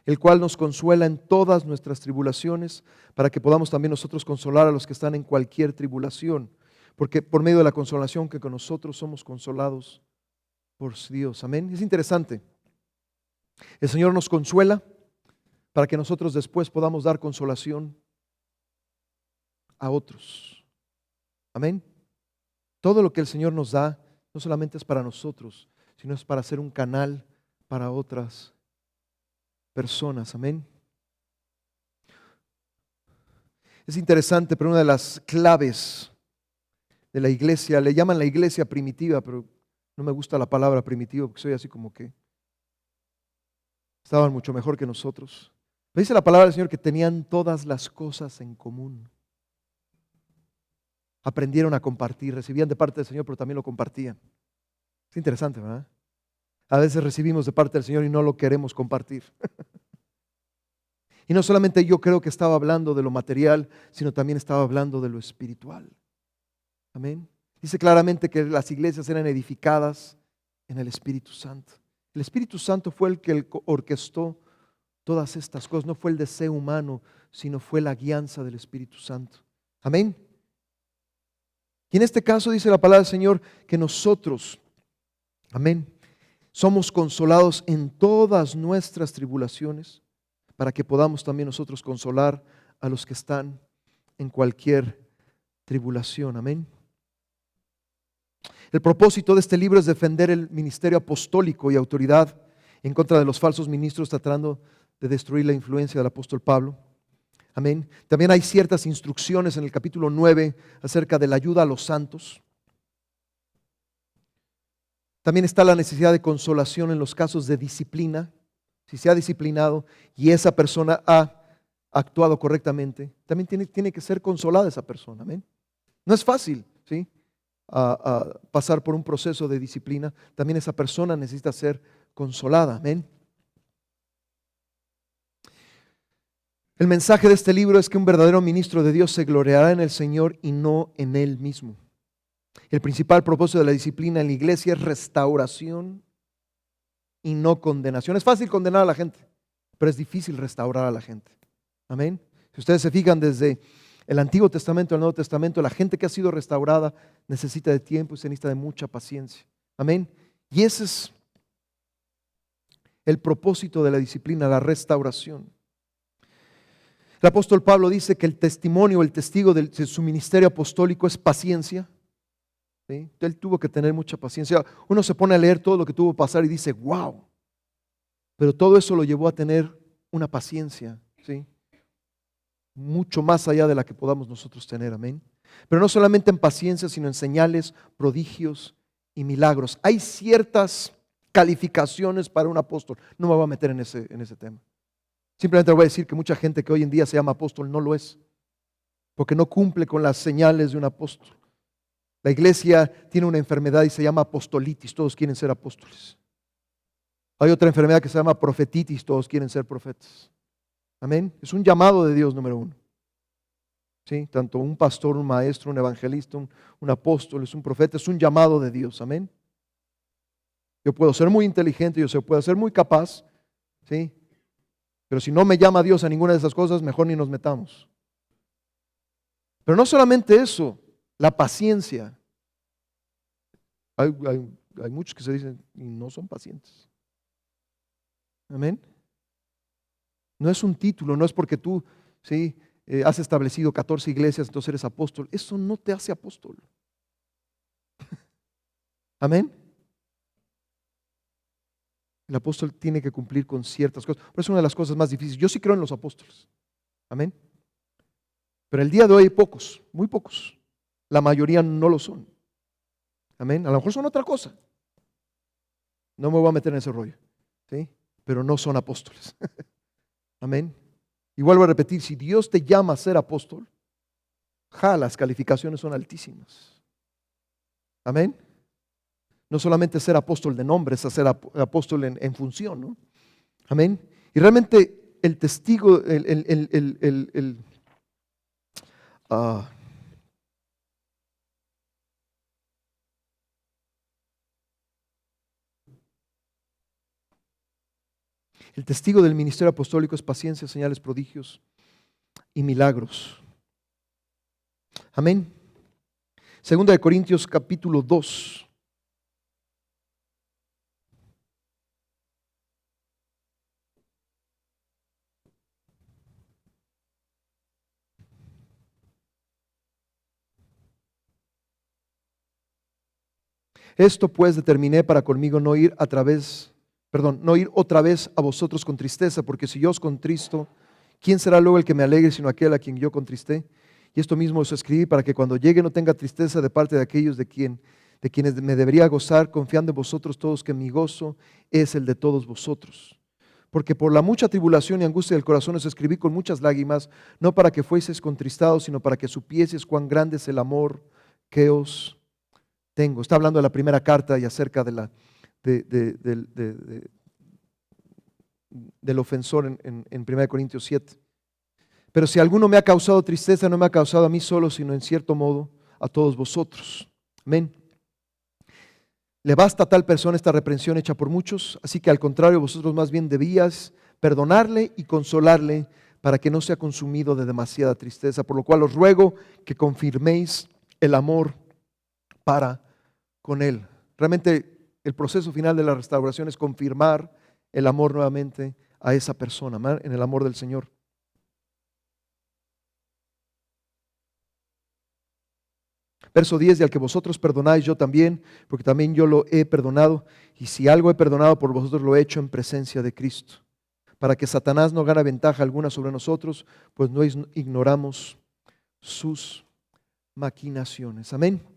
A: el cual nos consuela en todas nuestras tribulaciones, para que podamos también nosotros consolar a los que están en cualquier tribulación, porque por medio de la consolación que con nosotros somos consolados por Dios. Amén. Es interesante. El Señor nos consuela para que nosotros después podamos dar consolación a otros. Amén. Todo lo que el Señor nos da no solamente es para nosotros, sino es para ser un canal para otras personas. Amén. Es interesante, pero una de las claves de la iglesia, le llaman la iglesia primitiva, pero no me gusta la palabra primitivo, porque soy así como que estaban mucho mejor que nosotros. Pero dice la palabra del Señor que tenían todas las cosas en común. Aprendieron a compartir, recibían de parte del Señor, pero también lo compartían. Es interesante, ¿verdad? A veces recibimos de parte del Señor y no lo queremos compartir. Y no solamente yo creo que estaba hablando de lo material, sino también estaba hablando de lo espiritual. Amén. Dice claramente que las iglesias eran edificadas en el Espíritu Santo. El Espíritu Santo fue el que orquestó todas estas cosas. No fue el deseo humano, sino fue la guianza del Espíritu Santo. Amén. Y en este caso dice la palabra del Señor que nosotros, amén, somos consolados en todas nuestras tribulaciones, para que podamos también nosotros consolar a los que están en cualquier tribulación. Amén. El propósito de este libro es defender el ministerio apostólico y autoridad en contra de los falsos ministros, tratando de destruir la influencia del apóstol Pablo. Amén. También hay ciertas instrucciones en el capítulo 9 acerca de la ayuda a los santos. También está la necesidad de consolación en los casos de disciplina. Si se ha disciplinado y esa persona ha actuado correctamente, también tiene que ser consolada esa persona. Amén. No es fácil, ¿sí? A pasar por un proceso de disciplina. También esa persona necesita ser consolada. Amén. El mensaje de este libro es que un verdadero ministro de Dios se gloriará en el Señor y no en él mismo. El principal propósito de la disciplina en la iglesia es restauración y no condenación. Es fácil condenar a la gente, pero es difícil restaurar a la gente. Amén. Si ustedes se fijan desde el Antiguo Testamento al Nuevo Testamento, la gente que ha sido restaurada necesita de tiempo y se necesita de mucha paciencia. Amén. Y ese es el propósito de la disciplina, la restauración. El apóstol Pablo dice que el testimonio, el testigo de su ministerio apostólico es paciencia. ¿Sí? Él tuvo que tener mucha paciencia. Uno se pone a leer todo lo que tuvo que pasar y dice, wow. Pero todo eso lo llevó a tener una paciencia, ¿sí? Mucho más allá de la que podamos nosotros tener, amén. Pero no solamente en paciencia, sino en señales, prodigios y milagros. Hay ciertas calificaciones para un apóstol. No me voy a meter en ese tema. Simplemente voy a decir que mucha gente que hoy en día se llama apóstol no lo es. porque no cumple con las señales de un apóstol. La iglesia tiene una enfermedad y se llama apostolitis, todos quieren ser apóstoles. Hay otra enfermedad que se llama profetitis, todos quieren ser profetas. Amén. Es un llamado de Dios, número uno. ¿Sí? Tanto un pastor, un maestro, un evangelista, un apóstol, es un profeta, es un llamado de Dios. Amén. Yo puedo ser muy inteligente, puedo ser muy capaz, ¿sí? Pero si no me llama Dios a ninguna de esas cosas, mejor ni nos metamos. Pero no solamente eso, la paciencia. Hay muchos que se dicen y no son pacientes. Amén. No es un título, no es porque tú, ¿sí? Has establecido 14 iglesias, entonces eres apóstol. Eso no te hace apóstol. Amén. El apóstol tiene que cumplir con ciertas cosas. Pero es una de las cosas más difíciles. Yo sí creo en los apóstoles. Amén. Pero el día de hoy hay pocos, muy pocos. La mayoría no lo son. Amén. A lo mejor son otra cosa. No me voy a meter en ese rollo. ¿Sí? Pero no son apóstoles. Amén. Y vuelvo a repetir, si Dios te llama a ser apóstol, las calificaciones son altísimas. Amén. No solamente ser apóstol de nombre, es ser apóstol en función, ¿no? Amén. Y realmente el testigo, el testigo del ministerio apostólico es paciencia, señales, prodigios y milagros. Amén. Segunda de Corintios capítulo 2. Esto pues determiné para conmigo no ir otra vez a vosotros con tristeza, porque si yo os contristo, ¿quién será luego el que me alegre sino aquel a quien yo contristé? Y esto mismo os escribí para que cuando llegue no tenga tristeza de parte de aquellos de quienes me debería gozar, confiando en vosotros todos que mi gozo es el de todos vosotros. Porque por la mucha tribulación y angustia del corazón os escribí con muchas lágrimas, no para que fueseis contristados, sino para que supieseis cuán grande es el amor que os tengo. Está hablando de la primera carta y acerca del ofensor en 1 Corintios 7. Pero si alguno me ha causado tristeza, no me ha causado a mí solo, sino en cierto modo a todos vosotros. Amén. Le basta a tal persona esta reprensión hecha por muchos, así que al contrario, vosotros más bien debíais perdonarle y consolarle para que no sea consumido de demasiada tristeza, por lo cual os ruego que confirméis el amor para con él. Realmente el proceso final de la restauración es confirmar el amor nuevamente a esa persona, en el amor del Señor. Verso 10, de al que vosotros perdonáis, yo también, porque también yo lo he perdonado, y si algo he perdonado por vosotros, lo he hecho en presencia de Cristo, para que Satanás no gane ventaja alguna sobre nosotros, pues no ignoramos sus maquinaciones. Amén.